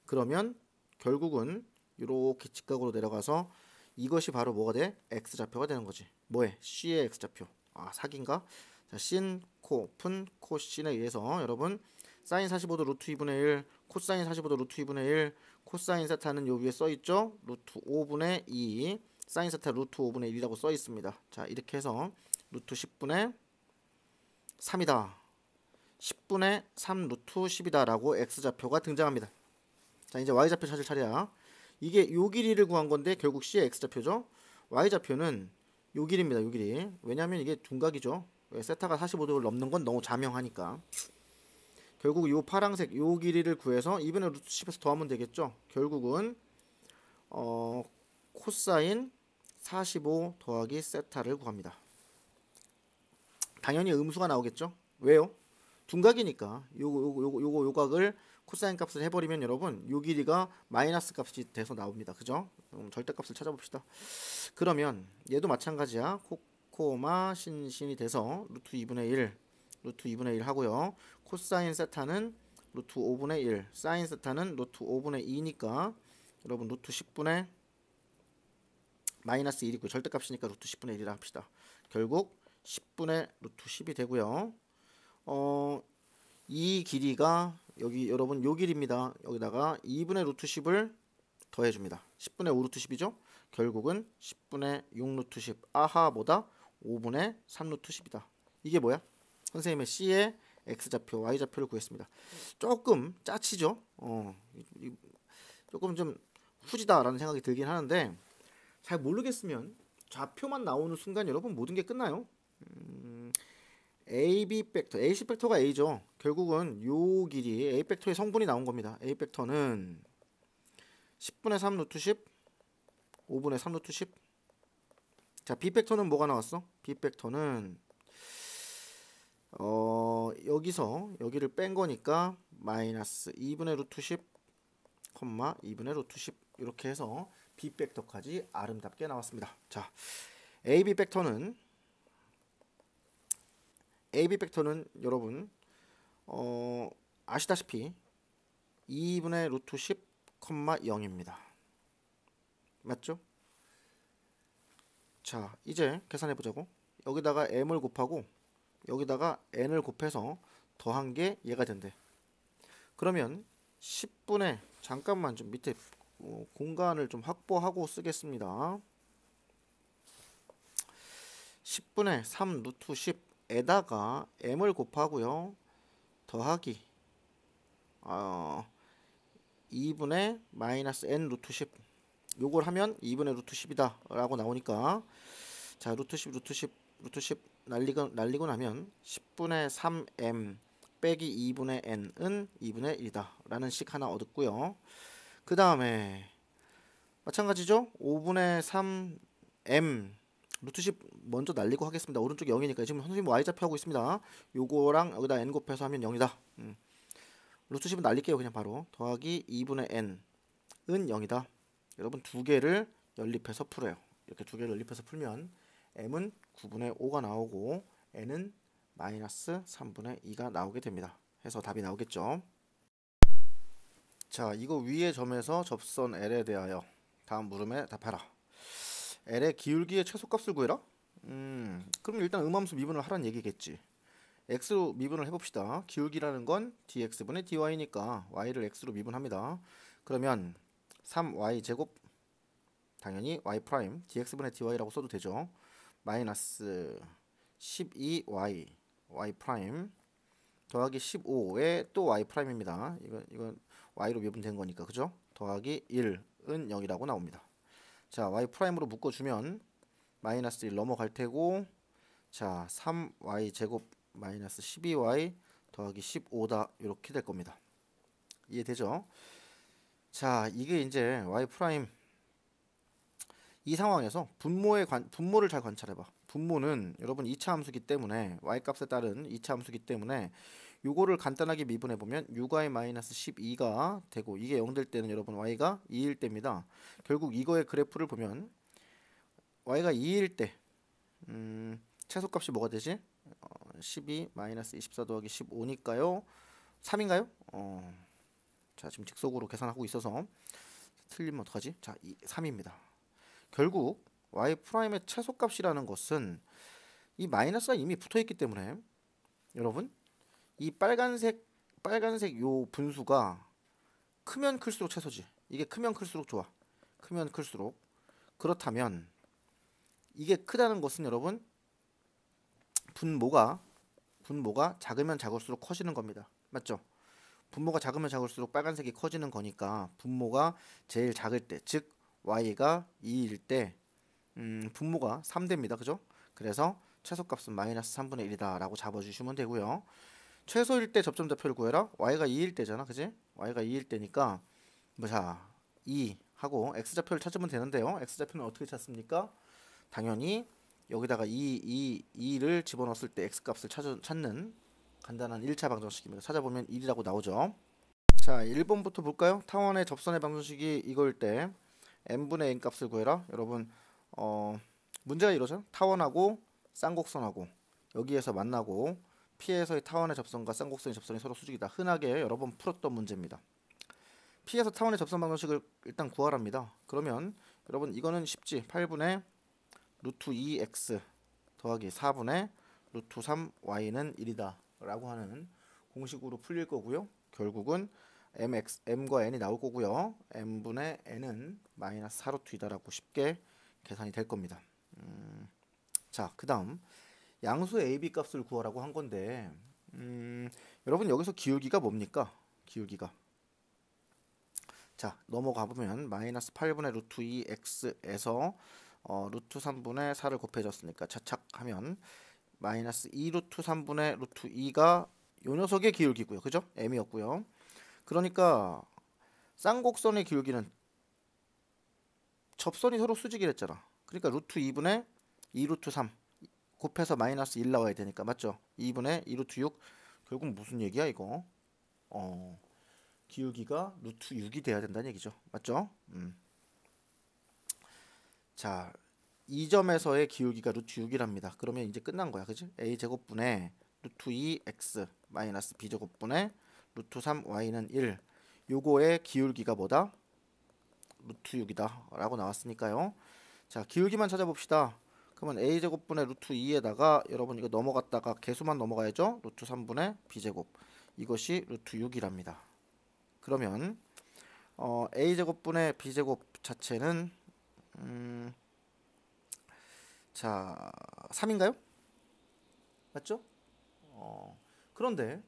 그러면 결국은 이렇게 직각으로 내려가서 이것이 바로 뭐가 돼? X좌표가 되는 거지. 뭐해? C의 X좌표. 아, 사기인가? 자, 신, 코, 푼, 코신에 의해서 여러분 사인 45도 루트 2분의 1, 코사인 45도 루트 2분의 1, 코사인 세타는 요 위에 써있죠? 루트 5분의 2, 사인 세타 루트 5분의 1이라고 써있습니다. 자, 이렇게 해서 루트 10분의 3이다. 10분의 3 루트 10이다 라고 X좌표가 등장합니다. 자, 이제 Y좌표 찾을 차례야. 이게 요 길이를 구한 건데 결국 C의 X좌표죠. Y좌표는 요 길이입니다. 요 길이. 왜냐면 이게 둔각이죠. 세타가 45도를 넘는 건 너무 자명하니까. 결국 요 파란색 요 길이를 구해서 2분의 루트 10에서 더하면 되겠죠. 결국은 코사인 45 더하기 세타를 구합니다. 당연히 음수가 나오겠죠. 왜요? 둔각이니까 요 각을 코사인 값을 해버리면 여러분 요 길이가 마이너스 값이 돼서 나옵니다. 그죠? 절대값을 찾아봅시다. 그러면 얘도 마찬가지야. 코마 신이 돼서 루트 2분의 1 루트 2분의 1 하고요. 코사인 세타는 루트 5분의 1 사인 세타는 루트 5분의 2니까 여러분 루트 10분의 마이너스 1이고 절대값이니까 루트 10분의 1이라 합시다. 결국 10분의 루트 10이 되고요. 이 길이가 여기 여러분 요 길입니다. 여기다가 2분의 루트 10을 더해줍니다. 10분의 5 루트 10이죠. 결국은 10분의 6 루트 10 아하보다 5분의 3 루트 10이다. 이게 뭐야? 선생님의 C의 X좌표, Y좌표를 구했습니다. 조금 짜치죠? 조금 좀 후지다라는 생각이 들긴 하는데 잘 모르겠으면 좌표만 나오는 순간 여러분 모든 게 끝나요. AB 벡터, AC 벡터가 A죠. 결국은 요 길이 A 벡터의 성분이 나온 겁니다. A 벡터는 10분의 3 루트 10, 5분의 3 루트 10. 자, B 벡터는 뭐가 나왔어? B 벡터는 여기서 여기를 뺀 거니까 마이너스 2분의 루트 10, 2분의 루트 10 이렇게 해서 B 벡터까지 아름답게 나왔습니다. 자, AB 벡터는 여러분 아시다시피 2분의 루트 10, 0입니다. 맞죠? 자, 이제 계산해 보자고. 여기다가 m을 곱하고 여기다가 n을 곱해서 더한 게 얘가 된대. 그러면 10분의 잠깐만 좀 밑에 공간을 좀 확보하고 쓰겠습니다. 10분의 3 루트 10에다가 m을 곱하고요. 더하기 2분의 마이너스 n 루트 10 요걸 하면 2분의 루트 10이다 라고 나오니까 자 루트 10 날리고 나면 10분의 3m 빼기 2분의 n은 2분의 1이다 라는 식 하나 얻었고요. 그 다음에 마찬가지죠. 5분의 3m 루트 10 먼저 날리고 하겠습니다. 오른쪽 0이니까 지금 선생님 y좌표 하고 있습니다. 요거랑 여기다 n 곱해서 하면 0이다. 루트 10은 날릴게요. 그냥 바로 더하기 2분의 n은 0이다. 여러분 두 개를 연립해서 풀어요. 이렇게 두 개를 연립해서 풀면 m은 9분의 5가 나오고 n은 마이너스 3분의 2가 나오게 됩니다. 해서 답이 나오겠죠. 자, 이거 위의 점에서 접선 L에 대하여 다음 물음에 답하라. L의 기울기의 최소값을 구해라? 그럼 일단 음함수 미분을 하라는 얘기겠지. x로 미분을 해봅시다. 기울기라는 건 dx분의 dy니까 y를 x로 미분합니다. 그러면 3y 제곱 당연히 y 프라임 dx분의 dy라고 써도 되죠. 마이너스 12y y 프라임 더하기 15에 또 y 프라임입니다. 이건 y로 미분된 거니까 그죠? 더하기 1은 0이라고 나옵니다. 자, y 프라임으로 묶어주면 마이너스 1 넘어갈 테고 자 3y 제곱 마이너스 12y 더하기 15다 이렇게 될 겁니다. 이해되죠? 자, 이게 이제 y 프라임 이 상황에서 분모를 잘 관찰해봐. 분모는 여러분 2차 함수기 때문에 y 값에 따른 2차 함수기 때문에 요거를 간단하게 미분해 보면 6y-12가 되고 이게 0 될 때는 여러분 y가 2일 때입니다. 결국 이거의 그래프를 보면 y가 2일 때 최소값이 뭐가 되지? 12-24 더하기 15니까요. 3인가요? 자, 지금 직속으로 계산하고 있어서 틀리면 어떡하지? 자, 3입니다. 결국 y 프라임의 최소값이라는 것은 이 마이너스가 이미 붙어있기 때문에 여러분 이 빨간색 요 분수가 크면 클수록 최소지. 이게 크면 클수록 좋아. 크면 클수록. 그렇다면 이게 크다는 것은 여러분 분모가 작으면 작을수록 커지는 겁니다. 맞죠? 분모가 작으면 작을수록 빨간색이 커지는 거니까 분모가 제일 작을 때, 즉 y가 2일 때 분모가 3됩니다. 그죠? 그래서 최소값은 마이너스 3분의 1이다 라고 잡아주시면 되고요. 최소일 때 접점좌표를 구해라. y가 2일 때잖아. 그지? y가 2일 때니까 자, 2 하고 x좌표를 찾으면 되는데요. x좌표는 어떻게 찾습니까? 당연히 여기다가 2를 집어넣었을 때 x값을 찾는 간단한 1차 방정식입니다. 찾아보면 1이라고 나오죠. 자, 1번부터 볼까요? 타원의 접선의 방정식이 이거일 때 n분의 n 값을 구해라. 여러분 문제가 이러죠. 타원하고 쌍곡선하고 여기에서 만나고 P에서의 타원의 접선과 쌍곡선의 접선이 서로 수직이다. 흔하게 여러 번 풀었던 문제입니다. P에서 타원의 접선 방정식을 일단 구하랍니다. 그러면 여러분 이거는 쉽지. 8분의 루트 2x 더하기 4분의 루트 3y는 1이다 라고 하는 공식으로 풀릴 거고요. 결국은 m과 n이 나올 거고요. m분의 n은 마이너스 4루트 2다 라고 쉽게 계산이 될 겁니다. 자, 그 다음 양수 AB 값을 구하라고 한 건데 여러분 여기서 기울기가 뭡니까? 기울기가 자, 넘어가 보면 마이너스 8분의 루트 2x에서 루트 3분의 4를 곱해줬으니까 차착하면 마이너스 2 루트 3분의 루트 2가 요 녀석의 기울기고요. 그죠? m이었고요. 그러니까 쌍곡선의 기울기는 접선이 서로 수직이랬잖아. 그러니까 루트 2분의 2 루트 3 곱해서 마이너스 1 나와야 되니까 맞죠? 2분의 2 루트 6 결국 무슨 얘기야 이거? 기울기가 루트 6이 돼야 된다는 얘기죠. 맞죠? 자, 이 점에서의 기울기가 루트 6이랍니다. 그러면 이제 끝난 거야. 그지? a제곱분의 루트 2x 마이너스 b제곱분의 루트 3y는 1. 요거의 기울기가 뭐다? 루트 6이다 라고 나왔으니까요. 자, 기울기만 찾아봅시다. 그러면 a제곱분의 루트 2에다가 여러분 이거 넘어갔다가 개수만 넘어가야죠. 루트 3분의 b제곱. 이것이 루트 6이랍니다. 그러면 a제곱분의 b제곱 자체는 자 3인가요? 맞죠? 그런데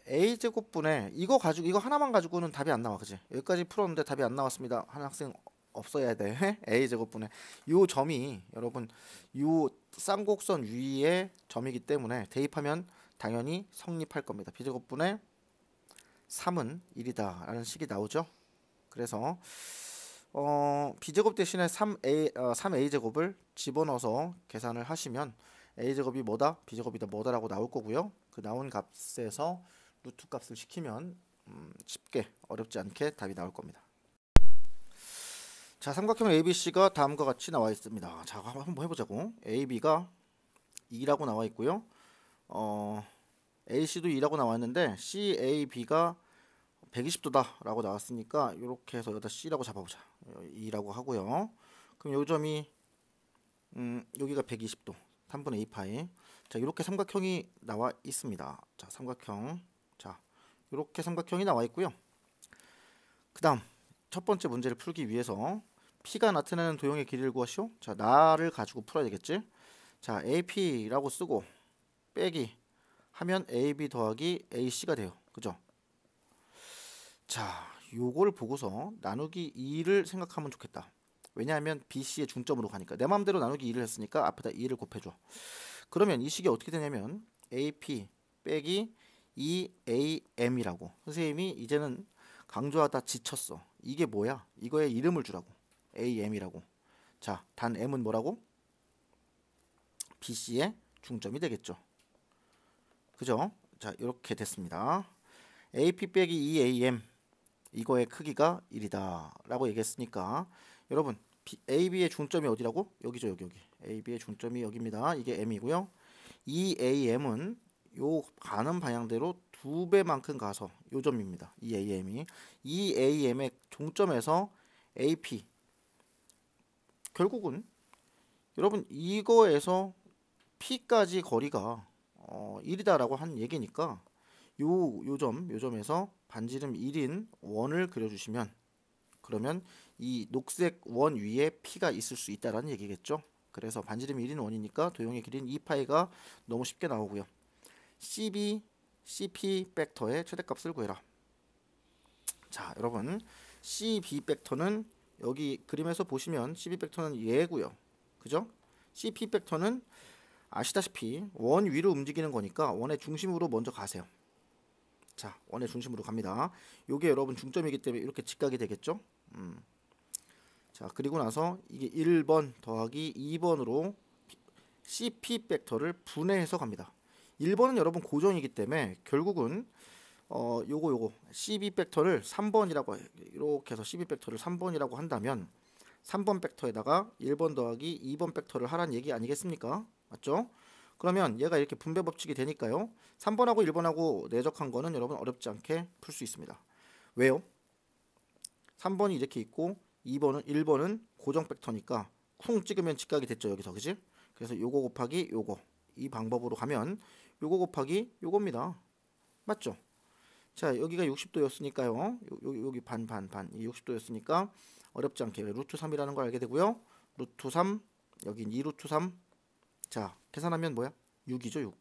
a제곱분의 이거 하나만 가지고는 답이 안 나와. 그지? 여기까지 풀었는데 답이 안 나왔습니다. 한 학생 없어야 돼. a제곱분의 요 점이 여러분 요 쌍곡선 위의 점이기 때문에 대입하면 당연히 성립할 겁니다. b제곱분의 3은 1이다 라는 식이 나오죠. 그래서 b제곱 대신에 3a제곱을 집어넣어서 계산을 하시면 a제곱이 뭐다? b제곱이다 뭐다 라고 나올 거고요. 그 나온 값에서 루트 값을 시키면 쉽게 어렵지 않게 답이 나올 겁니다. 자, 삼각형 ABC가 다음과 같이 나와 있습니다. 자, 한번 해보자고. AB가 2라고 나와 있고요. AC도 2라고 나와 있는데 CAB가 120도다 라고 나왔으니까 이렇게 해서 여기다 C라고 잡아보자. 2라고 하고요. 그럼 요 점이 여기가 120도 3분의 2파이. 자, 이렇게 삼각형이 나와 있습니다. 자, 삼각형. 자, 이렇게 삼각형이 나와 있고요. 그 다음 첫 번째 문제를 풀기 위해서 P가 나타내는 도형의 길이를 구하시오. 자, 나를 가지고 풀어야 되겠지. 자, AP라고 쓰고 빼기 하면 AB 더하기 AC가 돼요. 그죠? 자, 요걸 보고서 나누기 2를 생각하면 좋겠다. 왜냐하면 BC의 중점으로 가니까 내 마음대로 나누기 2를 했으니까 앞에다 2를 곱해줘. 그러면 이 식이 어떻게 되냐면 AP 빼기 2AM이라고 선생님이 이제는 강조하다 지쳤어. 이게 뭐야? 이거에 이름을 주라고. AM이라고. 자, 단 M은 뭐라고? BC의 중점이 되겠죠. 그죠? 자, 이렇게 됐습니다. AP 빼기 2AM 이거의 크기가 1이다 라고 얘기했으니까 여러분 AB의 중점이 어디라고? 여기죠. 여기. AB의 중점이 여기입니다. 이게 M이고요. 2AM은 요 가는 방향대로 2배만큼 가서 요 점입니다. 2AM이 2AM의 종점에서 AP 결국은 여러분 이거에서 P까지 거리가 1이다라고 한 얘기니까 요 점에서 반지름 1인 원을 그려주시면 그러면 이 녹색 원 위에 P가 있을 수 있다라는 얘기겠죠. 그래서 반지름 1인 원이니까 도형의 길이는 2파이가 너무 쉽게 나오고요. CB, CP 벡터의 최대값을 구해라. 자, 여러분 CB 벡터는 여기 그림에서 보시면 CB 벡터는 얘고요. 그죠? CP 벡터는 아시다시피 원 위로 움직이는 거니까 원의 중심으로 먼저 가세요. 자, 원의 중심으로 갑니다. 요게 여러분 중점이기 때문에 이렇게 직각이 되겠죠? 자, 그리고 나서 이게 1번 더하기 2번으로 CP 벡터를 분해해서 갑니다. 1번은 여러분 고정이기 때문에 결국은 요거 CB 벡터를 3번이라고 이렇게 해서 CB 벡터를 3번이라고 한다면 3번 벡터에다가 1번 더하기 2번 벡터를 하라는 얘기 아니겠습니까? 맞죠? 그러면 얘가 이렇게 분배 법칙이 되니까요. 3번하고 1번하고 내적한 거는 여러분 어렵지 않게 풀 수 있습니다. 왜요? 3번이 이렇게 있고 1번은 고정 벡터니까 쿵 찍으면 직각이 됐죠. 여기서. 그지? 그래서 요거 곱하기 요거 이 방법으로 가면 요거 곱하기 요겁니다. 맞죠? 자, 여기가 60도였으니까요. 여기 반 이 60도였으니까 어렵지 않게 루트 3이라는 걸 알게 되고요. 루트 3 여긴 2루트 3. 자, 계산하면 뭐야? 6이죠. 6.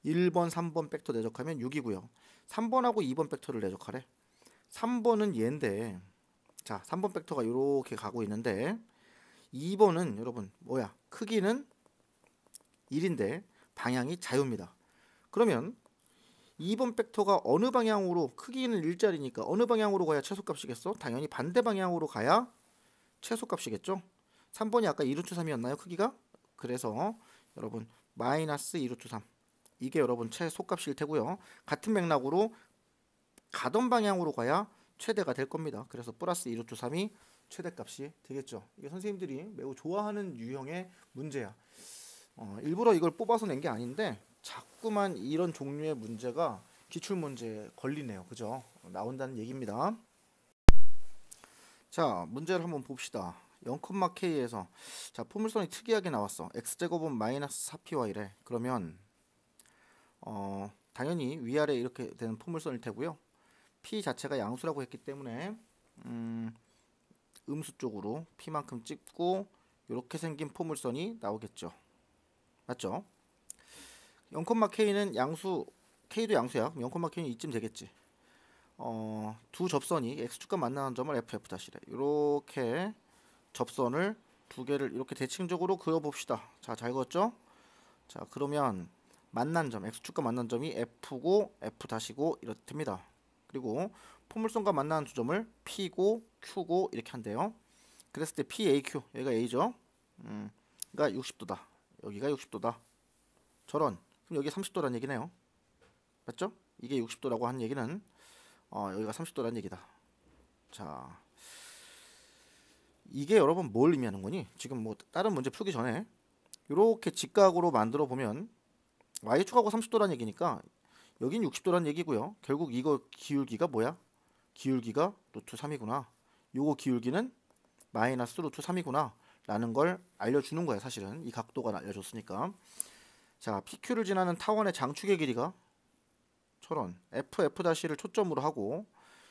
1번 3번 벡터 내적하면 6이고요. 3번하고 2번 벡터를 내적하래. 3번은 얘인데 자, 3번 벡터가 이렇게 가고 있는데 2번은 여러분 뭐야? 크기는 1인데 방향이 자유입니다. 그러면 2번 벡터가 어느 방향으로 크기는 일자리니까 어느 방향으로 가야 최소값이겠어? 당연히 반대 방향으로 가야 최소값이겠죠? 3번이 아까 2루트 3이었나요? 크기가? 그래서 여러분 마이너스 2루트 3 이게 여러분 최소값일 테고요. 같은 맥락으로 가던 방향으로 가야 최대가 될 겁니다. 그래서 플러스 2루트 3이 최대값이 되겠죠. 이게 선생님들이 매우 좋아하는 유형의 문제야. 일부러 이걸 뽑아서 낸 게 아닌데 자꾸만 이런 종류의 문제가 기출문제에 걸리네요. 그죠? 나온다는 얘기입니다. 자, 문제를 한번 봅시다. 0,k에서 자, 포물선이 특이하게 나왔어. x제곱은 마이너스 4py래. 그러면 당연히 위아래 이렇게 되는 포물선일 테고요. p 자체가 양수라고 했기 때문에 음수 쪽으로 p만큼 찍고 이렇게 생긴 포물선이 나오겠죠. 맞죠? 0,k는 양수, k도 양수야. 0,k는 이쯤 되겠지. 두 접선이 x축과 만나는 점을 FF'래. 이렇게 접선을 두 개를 이렇게 대칭적으로 그려봅시다. 자, 잘 그었죠? 자, 그러면 만난 점, x축과 만난 점이 f고 f' 이렇답니다. 그리고 포물선과 만나는 두 점을 p고 q고 이렇게 한대요. 그랬을 때 PAQ, 여기가 A죠. 가 60도다. 여기가 60도다. 저런. 그럼 여기 30도란 얘기네요. 맞죠? 이게 60도라고 한 얘기는 여기가 30도란 얘기다. 자, 이게 여러분 뭘 의미하는 거니? 지금 뭐 다른 문제 풀기 전에 이렇게 직각으로 만들어 보면 y축하고 30도란 얘기니까 여긴 60도란 얘기고요. 결국 이거 기울기가 뭐야? 기울기가 루트 3이구나. 요거 기울기는 마이너스 루트 3이구나 라는 걸 알려주는 거야. 사실은 이 각도가 알려줬으니까. 자, PQ를 지나는 타원의 장축의 길이가 저런 FF'를 초점으로 하고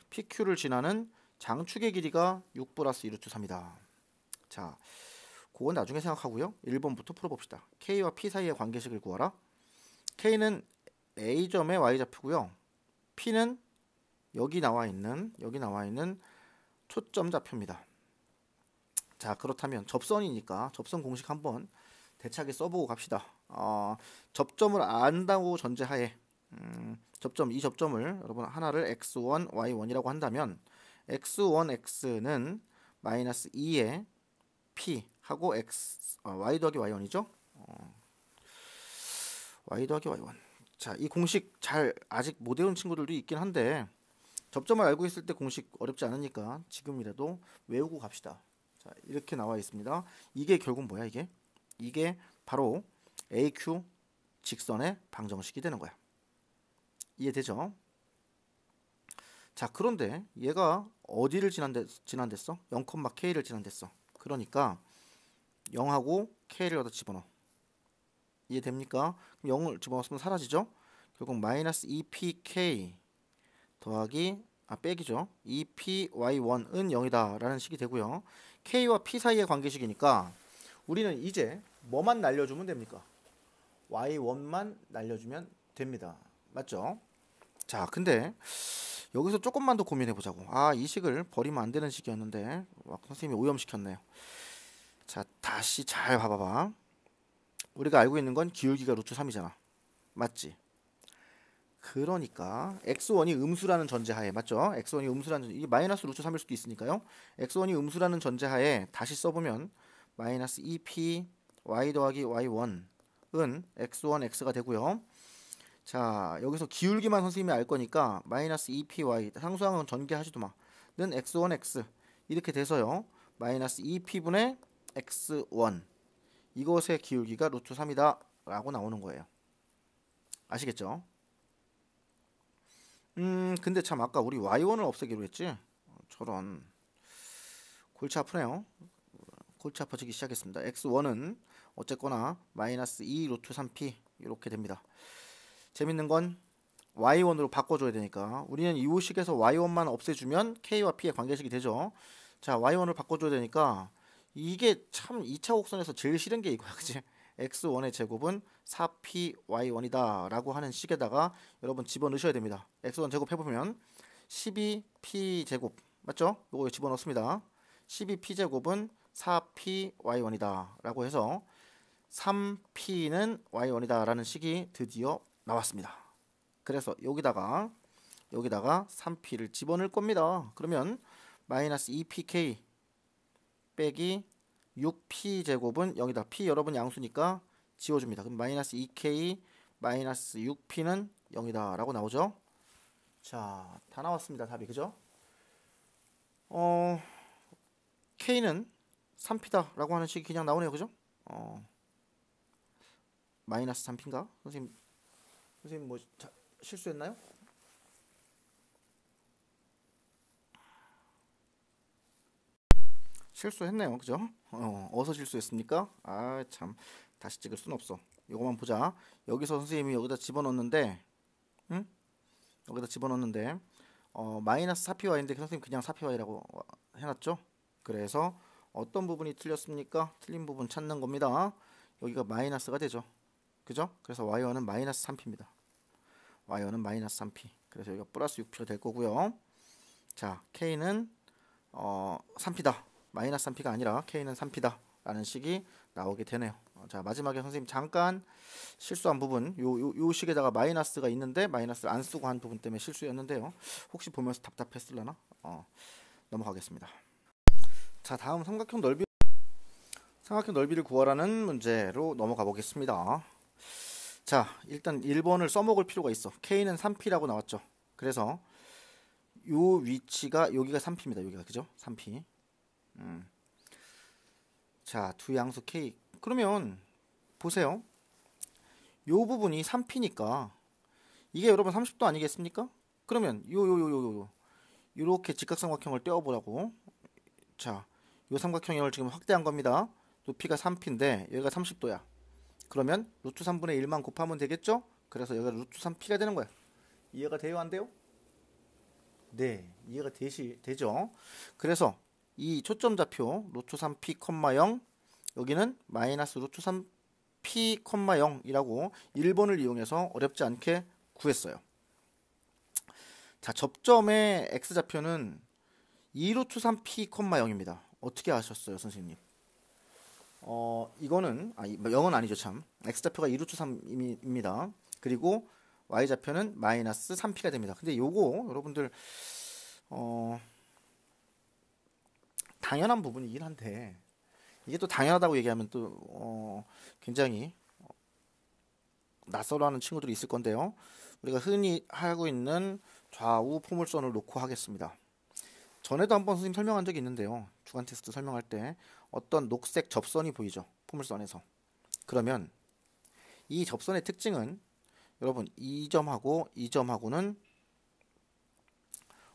PQ를 지나는 장축의 길이가 6 플러스 2루트 3이다. 자, 그건 나중에 생각하고요. 1번부터 풀어봅시다. K와 P 사이의 관계식을 구하라. K는 A점의 Y좌표고요. P는 여기 나와 있는 초점 좌표입니다. 자, 그렇다면 접선이니까 접선 공식 한번 대차게 써보고 갑시다. 접점을 안다고 전제하에 이 접점을 여러분 하나를 x1, y1이라고 한다면 x1, x는 마이너스 2에 p 하고 y 더하기 y1이죠. y 더하기 y1. 자, 이 공식 잘 아직 못 외운 친구들도 있긴 한데 접점을 알고 있을 때 공식 어렵지 않으니까 지금이라도 외우고 갑시다. 자, 이렇게 나와 있습니다. 이게 결국 뭐야 이게? 이게 바로 AQ 직선의 방정식이 되는 거야. 이해되죠? 자, 그런데 얘가 어디를 지난댔어? 0,K를 지난댔어. 그러니까 0하고 K를 여기다 집어넣어. 이해됩니까? 그럼 0을 집어넣으면 사라지죠? 결국 마이너스 2pk 더하기 빼기죠. 2py1은 0이다 라는 식이 되고요. k와 p 사이의 관계식이니까 우리는 이제 뭐만 날려주면 됩니까? y1만 날려주면 됩니다. 맞죠? 자, 근데 여기서 조금만 더 고민해 보자고. 이 식을 버리면 안 되는 식이었는데 선생님이 오염시켰네요. 자, 다시 잘 봐봐봐. 우리가 알고 있는 건 기울기가 루트 3이잖아. 맞지? 그러니까 x1이 음수라는 전제하에, 맞죠? x1이 음수라는 이게 마이너스 루트 3일 수도 있으니까요. x1이 음수라는 전제하에 다시 써보면 마이너스 2p y 더하기 y1은 x1 x가 되고요. 자, 여기서 기울기만 선생님이 알 거니까 마이너스 2py 상수항은 전개하지도 마. 는 x1 x 이렇게 돼서요. 마이너스 2p분의 x1 이것의 기울기가 루트 3이다 라고 나오는 거예요. 아시겠죠? 근데 참 아까 우리 y1을 없애기로 했지? 저런 골치 아프네요. 골치 아파지기 시작했습니다. x1은 어쨌거나 마이너스 2 루트 3p 이렇게 됩니다. 재밌는 건 y1으로 바꿔줘야 되니까 우리는 이 식에서 y1만 없애주면 k와 p의 관계식이 되죠. 자, y1을 바꿔줘야 되니까 이게 참 2차 곡선에서 제일 싫은 게 이거야. 그치? x1의 제곱은 4py1이다 라고 하는 식에다가 여러분 집어넣으셔야 됩니다. x1 제곱 해보면 12p 제곱 맞죠? 이거 집어넣습니다. 12p 제곱은 4py1이다 라고 해서 3p는 y1이다 라는 식이 드디어 나왔습니다. 그래서 여기다가 3p를 집어넣을 겁니다. 그러면 마이너스 2pk 빼기 6p 제곱은 0이다. p 여러분 양수니까 지워줍니다. 그럼 마이너스 2k 마이너스 6p는 0이다 라고 나오죠. 자, 다 나왔습니다. 답이. 그죠? k는 3p다 라고 하는 식이 그냥 나오네요. 그죠? 마이너스 3p인가? 선생님 뭐 실수했나요? 실수했네요. 그죠? 어디서 실수했습니까? 참 다시 찍을 순 없어. 이거만 보자. 여기서 선생님이 여기다 집어넣는데 여기다 집어넣는데 마이너스 4py인데 선생님 그냥 4py라고 해놨죠? 그래서 어떤 부분이 틀렸습니까? 틀린 부분 찾는 겁니다. 여기가 마이너스가 되죠. 그죠? 그래서 y1은 마이너스 3p입니다. y1은 마이너스 3p. 그래서 여기가 플러스 6p가 될 거고요. 자, k는 3p다. 마이너스 3p가 아니라 k는 3p다 라는 식이 나오게 되네요. 자, 마지막에 선생님 잠깐 실수한 부분 요 식에다가 마이너스가 있는데 마이너스를 안 쓰고 한 부분 때문에 실수였는데요. 혹시 보면서 답답했을려나? 넘어가겠습니다. 자, 다음 삼각형 넓이를 구하라는 문제로 넘어가 보겠습니다. 자, 일단 1번을 써먹을 필요가 있어. k는 3p라고 나왔죠. 그래서 요 위치가 여기가 3p입니다. 여기가 그죠? 3p. 자, 두 양수 k. 그러면 보세요. 요 부분이 3p니까 이게 여러분 30도 아니겠습니까? 그러면 요렇게 직각삼각형을 떼어보라고. 자, 요 삼각형을 지금 확대한 겁니다. 높이가 3p인데 여기가 30도야. 그러면 루트 3분의 1만 곱하면 되겠죠? 그래서 여기가 루트 3p가 되는 거야. 이해가 돼요? 안 돼요? 네, 이해가 되죠? 그래서 이 초점 좌표 루트 3p, 0 여기는 마이너스 루트 3p, 0이라고 1번을 이용해서 어렵지 않게 구했어요. 자, 접점의 x좌표는 2루트 3p, 0입니다. 어떻게 아셨어요, 선생님? 이거는 0은 아니죠, 참. x좌표가 2루트 3입니다. 그리고 y좌표는 마이너스 3p가 됩니다. 근데 요거 여러분들 당연한 부분이긴 한데 이게 또 당연하다고 얘기하면 또 굉장히 낯설어하는 친구들이 있을 건데요. 우리가 흔히 하고 있는 좌우 포물선을 놓고 하겠습니다. 전에도 한번 선생님 설명한 적이 있는데요. 주간 테스트 설명할 때 어떤 녹색 접선이 보이죠. 포물선에서. 그러면 이 접선의 특징은 여러분 이 점하고 이 점하고는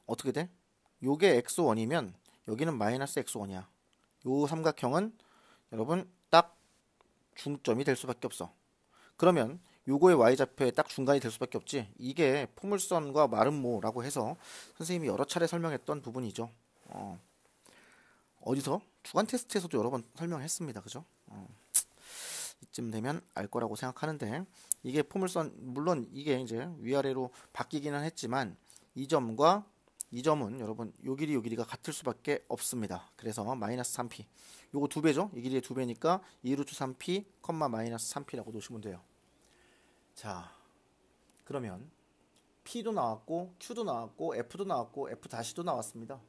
어떻게 돼? 요게 x1이면 여기는 마이너스 x1이야. 요 삼각형은 여러분 딱 중점이 될 수밖에 없어. 그러면 요거의 y좌표의 딱 중간이 될 수밖에 없지. 이게 포물선과 마름모라고 해서 선생님이 여러 차례 설명했던 부분이죠. 어디서? 주간 테스트에서도 여러 번 설명했습니다. 그죠? 이쯤 되면 알 거라고 생각하는데 이게 포물선 물론 이게 이제 위아래로 바뀌기는 했지만 이 점과 이 점은 여러분 요 길이가 같을 수밖에 없습니다. 그래서 마이너스 3p 요거 2배죠. 이 길이의 2배니까 2루트 3p, 마이너스 3p라고 놓으시면 돼요. 자 그러면 p도 나왔고 q도 나왔고 f도 나왔고 f-도 나왔습니다.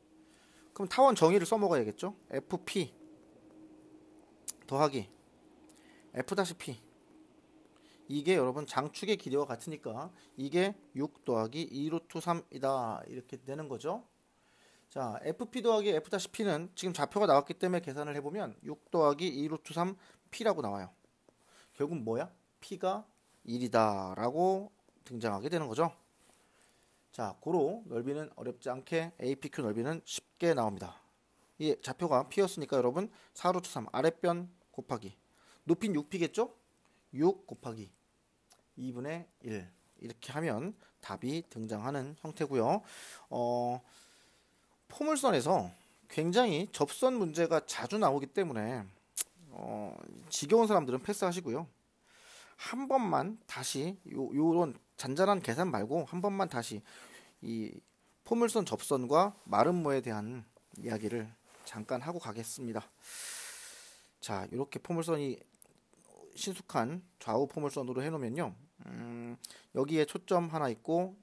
그럼 타원 정의를 써먹어야겠죠. fp 더하기 f-p 이게 여러분 장축의 길이와 같으니까 이게 6 더하기 2루트 3이다 이렇게 되는 거죠. 자 fp 더하기 f-p는 지금 좌표가 나왔기 때문에 계산을 해보면 6 더하기 2루트 3p라고 나와요. 결국 뭐야? p가 1이다 라고 등장하게 되는 거죠. 자 고로 넓이는 어렵지 않게 APQ 넓이는 쉽게 나옵니다. 이 좌표가 p였으니까 여러분 4루트 3 아랫변 곱하기 높이는 6p겠죠? 6 곱하기 2분의 1 이렇게 하면 답이 등장하는 형태고요. 포물선에서 굉장히 접선 문제가 자주 나오기 때문에 지겨운 사람들은 패스하시고요. 한 번만 다시 요런 잔잔한 계산 말고 한 번만 다시 이 포물선 접선과 마름모에 대한 이야기를 잠깐 하고 가겠습니다. 자, 이렇게 포물선이 신숙한 좌우 포물선으로 해놓으면요, 여기에 초점 하나 있고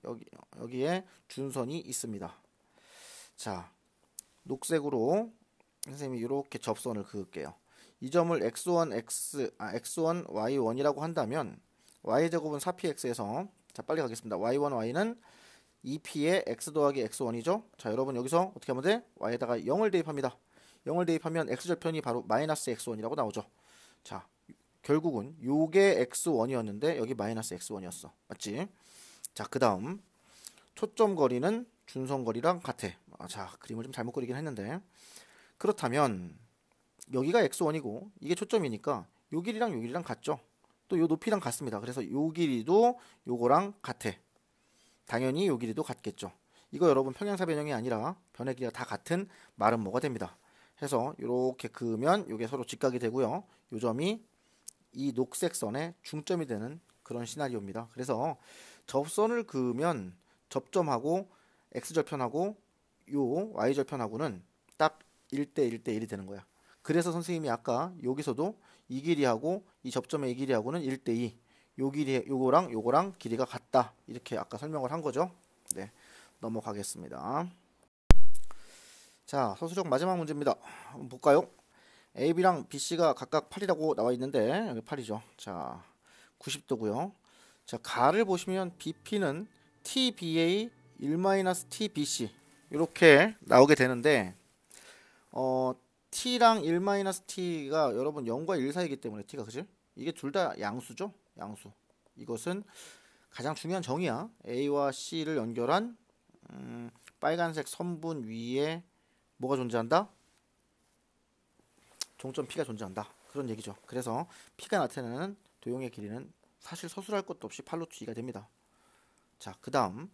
여기에 준선이 있습니다. 자, 녹색으로 선생님이 이렇게 접선을 그을게요. 이 점을 x1, x1, y1이라고 한다면 y제곱은 4px에서 자 빨리 가겠습니다. y1, y는 2p의 x 더하기 x1이죠. 자 여러분 여기서 어떻게 하면 돼? y에다가 0을 대입합니다. 0을 대입하면 x절편이 바로 마이너스 x1이라고 나오죠. 자 결국은 요게 x1이었는데 여기 마이너스 x1이었어. 맞지? 자 그 다음 초점 거리는 준선 거리랑 같아. 자 그림을 좀 잘못 그리긴 했는데 그렇다면 여기가 x1이고 이게 초점이니까 요 길이랑 요 길이랑 같죠. 또 요 높이랑 같습니다. 그래서 요 길이도 요거랑 같아. 당연히 요 길이도 같겠죠. 이거 여러분 평행사 변형이 아니라 변의 길이가 다 같은 마름모가 됩니다. 해서 이렇게 그으면 요게 서로 직각이 되고요. 요 점이 이 녹색 선의 중점이 되는 그런 시나리오입니다. 그래서 접선을 그으면 접점하고 x절편하고 요 y절편하고는 딱 1대 1대 1이 되는 거야. 그래서 선생님이 아까 여기서도 이 길이하고 이 접점의 이 길이하고는 1대 2 요 길이 요거랑 길이가 같다 이렇게 아까 설명을 한 거죠. 네, 넘어가겠습니다. 자 서술형 마지막 문제입니다. 한번 볼까요? AB랑 BC가 각각 8이라고 나와 있는데 여기 8이죠. 자 90도고요. 자 가를 보시면 BP는 TBA 1-TBC 이렇게 나오게 되는데 T랑 1-T가 여러분 0과 1 사이이기 때문에 T가 그지? 이게 둘 다 양수죠? 양수. 이것은 가장 중요한 정의야. A와 C를 연결한 빨간색 선분 위에 뭐가 존재한다? 종점 P가 존재한다. 그런 얘기죠. 그래서 P가 나타내는 도형의 길이는 사실 서술할 것도 없이 8루트 2가 됩니다. 자, 그 다음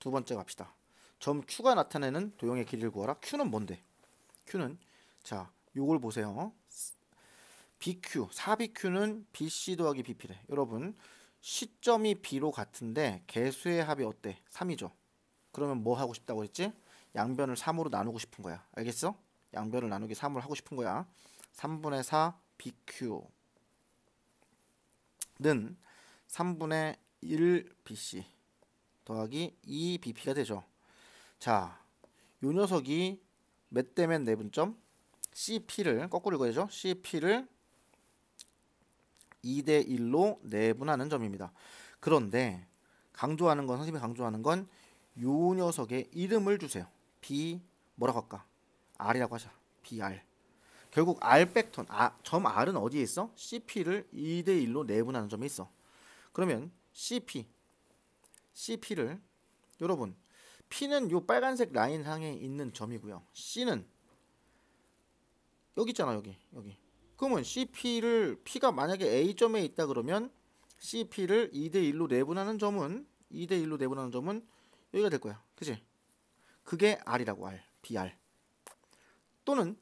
두 번째 갑시다. 점 Q가 나타내는 도형의 길이를 구하라. Q는 뭔데? Q는 자, 요걸 보세요. BQ, 4BQ는 BC 더하기 BP래. 여러분, 시점이 B로 같은데 개수의 합이 어때? 3이죠. 그러면 뭐 하고 싶다고 했지? 양변을 3으로 나누고 싶은 거야. 알겠어? 양변을 나누기 3으로 하고 싶은 거야. 3분의 4 BQ는 3분의 1bc 더하기 2bp가 되죠. 자, 요 녀석이 몇 대면 내분점? cp를 거꾸로 읽어야죠. cp를 2대 1로 내분하는 점입니다. 그런데 강조하는 건, 선생님이 강조하는 건 요 녀석의 이름을 주세요. b 뭐라고 할까? r이라고 하자. br. 결국 r 벡터, 점 r은 어디에 있어? cp를 2대 1로 내분하는 점에 있어. 그러면 cp를 여러분, p는 요 빨간색 라인 상에 있는 점이고요. c는 여기 있잖아, 여기. 그러면 p가 만약에 a점에 있다 그러면 cp를 2대 1로 내분하는 점은 여기가 될 거야. 그치? 그게 r이라고, br. 또는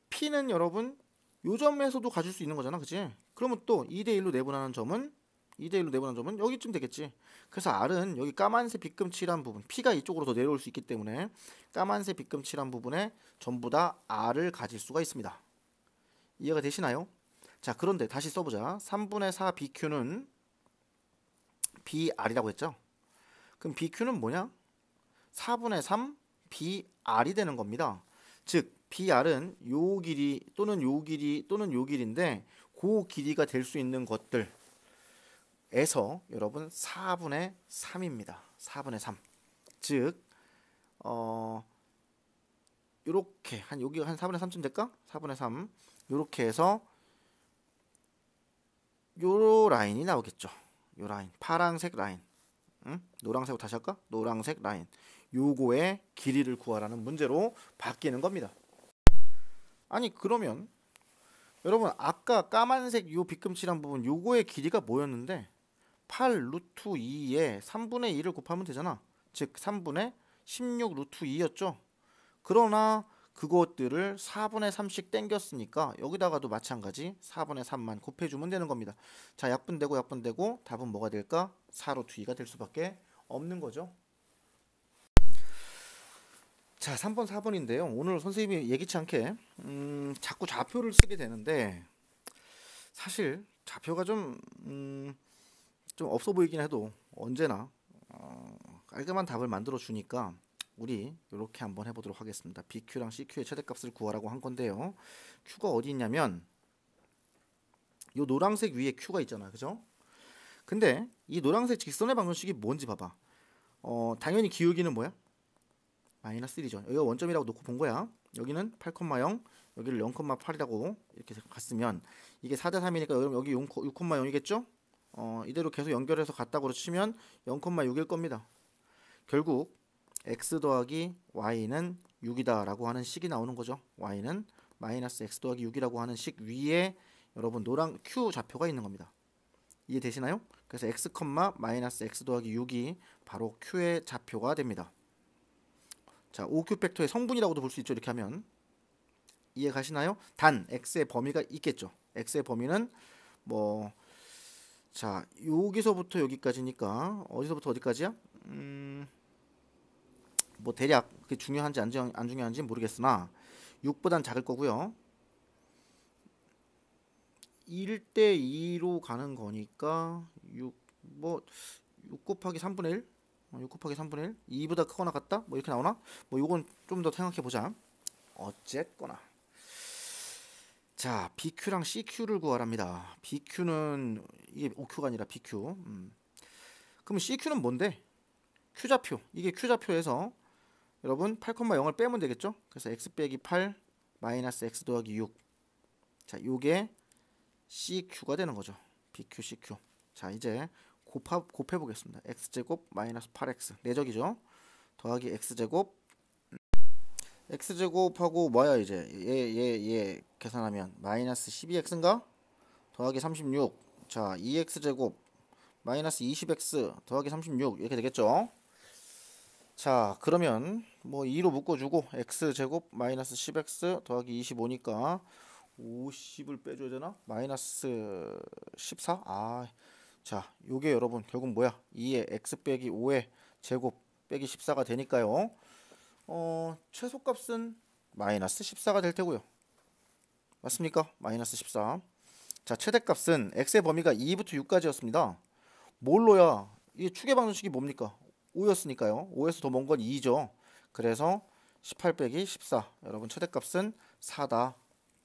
p는 여러분 요 점에서도 가질 수 있는 거잖아. 그치? 그러면 또 2대 1로 내분하는 점은 여기쯤 되겠지. 그래서 r은 여기 까만색 빗금칠한 부분, p가 이쪽으로 더 내려올 수 있기 때문에 까만색 빗금칠한 부분에 전부 다 r을 가질 수가 있습니다. 이해가 되시나요? 자, 그런데 다시 써보자. 3분의 4 bq는 br이라고 했죠. 그럼 bq는 뭐냐? 4분의 3 br이 되는 겁니다. 즉 br은 요 길이 또는 요 길인데 그 길이가 될 수 있는 것들에서 여러분 4분의 3입니다. 4분의 3. 즉 요렇게 여기가 한 4분의 3쯤 될까? 4분의 3. 요렇게 해서 요 라인이 나오겠죠. 요 라인, 파란색 라인. 노란색으로 다시 할까? 노란색 라인. 요거의 길이를 구하라는 문제로 바뀌는 겁니다. 아니, 그러면 여러분 아까 까만색 요 빗금칠한 부분 요거의 길이가 뭐였는데 8 루트 2에 3분의 2를 곱하면 되잖아. 즉 3분의 16 루트 2였죠. 그러나 그것들을 4분의 3씩 땡겼으니까 여기다가도 마찬가지 4분의 3만 곱해주면 되는 겁니다. 자, 약분되고 답은 뭐가 될까? 4 루트 2가 될 수밖에 없는 거죠. 자, 3번 4번인데요. 오늘 선생님이 예기치 않게 자꾸 좌표를 쓰게 되는데 사실 좌표가 좀 없어 보이긴 해도 언제나 깔끔한 답을 만들어 주니까 우리 이렇게 한번 해보도록 하겠습니다. BQ랑 CQ의 최대값을 구하라고 한 건데요. Q가 어디 있냐면 요 노란색 위에 Q가 있잖아, 그죠? 근데 이 노란색 직선의 방정식이 뭔지 봐봐. 당연히 기울기는 뭐야? 마이너스 1이죠. 여기가 원점이라고 놓고 본 거야. 여기는 8,0, 여기를 0,8이라고 이렇게 갔으면 이게 4대 3이니까 여기 6,0이겠죠? 이대로 계속 연결해서 갔다고 치면 0,6일 겁니다. 결국 x 더하기 y는 6이다 라고 하는 식이 나오는 거죠. y는 마이너스 x 더하기 6이라고 하는 식 위에 여러분 노란 q 좌표가 있는 겁니다. 이해되시나요? 그래서 x, 마이너스 x 더하기 6이 바로 q의 좌표가 됩니다. 자, OQ 팩터의 성분이라고도 볼 수 있죠. 이렇게 하면 이해 가시나요? 단 x의 범위가 있겠죠. x의 범위는 자, 여기서부터 여기까지니까 어디서부터 어디까지야? 대략 그게 중요한지 안 중요한지 모르겠으나 6보단 작을 거고요. 1대 2로 가는 거니까 6 곱하기 3분의 1? 6 곱하기 3분의 1? 2보다 크거나 같다? 이렇게 나오나? 요건 좀 더 생각해 보자. 어쨌거나. 자, BQ랑 CQ를 구하랍니다. BQ는 이게 OQ가 아니라 BQ. 그럼 CQ는 뭔데? Q좌표. 이게 Q좌표에서 여러분 8,0을 빼면 되겠죠? 그래서 x 빼기 8 마이너스 x 더하기 6. 자, 요게 CQ가 되는 거죠. BQ, CQ. 자, 이제 곱해 보겠습니다. x제곱 마이너스 8x 내적이죠. 더하기 x제곱 x제곱하고 뭐야 이제 얘 계산하면 마이너스 12x인가? 더하기 36. 자, 2x제곱 마이너스 20x 더하기 36 이렇게 되겠죠. 자, 그러면 2로 묶어주고 x제곱 마이너스 10x 더하기 25니까 50을 빼줘야 되나? 마이너스 14? 자, 요게 여러분 결국 뭐야? 2에 x 빼기 5의 제곱 빼기 14가 되니까요. 최소값은 마이너스 14가 될 테고요. 맞습니까? 마이너스 14. 자, 최대값은 x의 범위가 2부터 6까지였습니다. 뭘로야? 이 축의 방정식이 뭡니까? 5였으니까요. 5에서 더 먼 건 2죠. 그래서 18 빼기 14. 여러분 최대값은 4다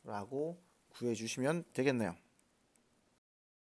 라고 구해주시면 되겠네요.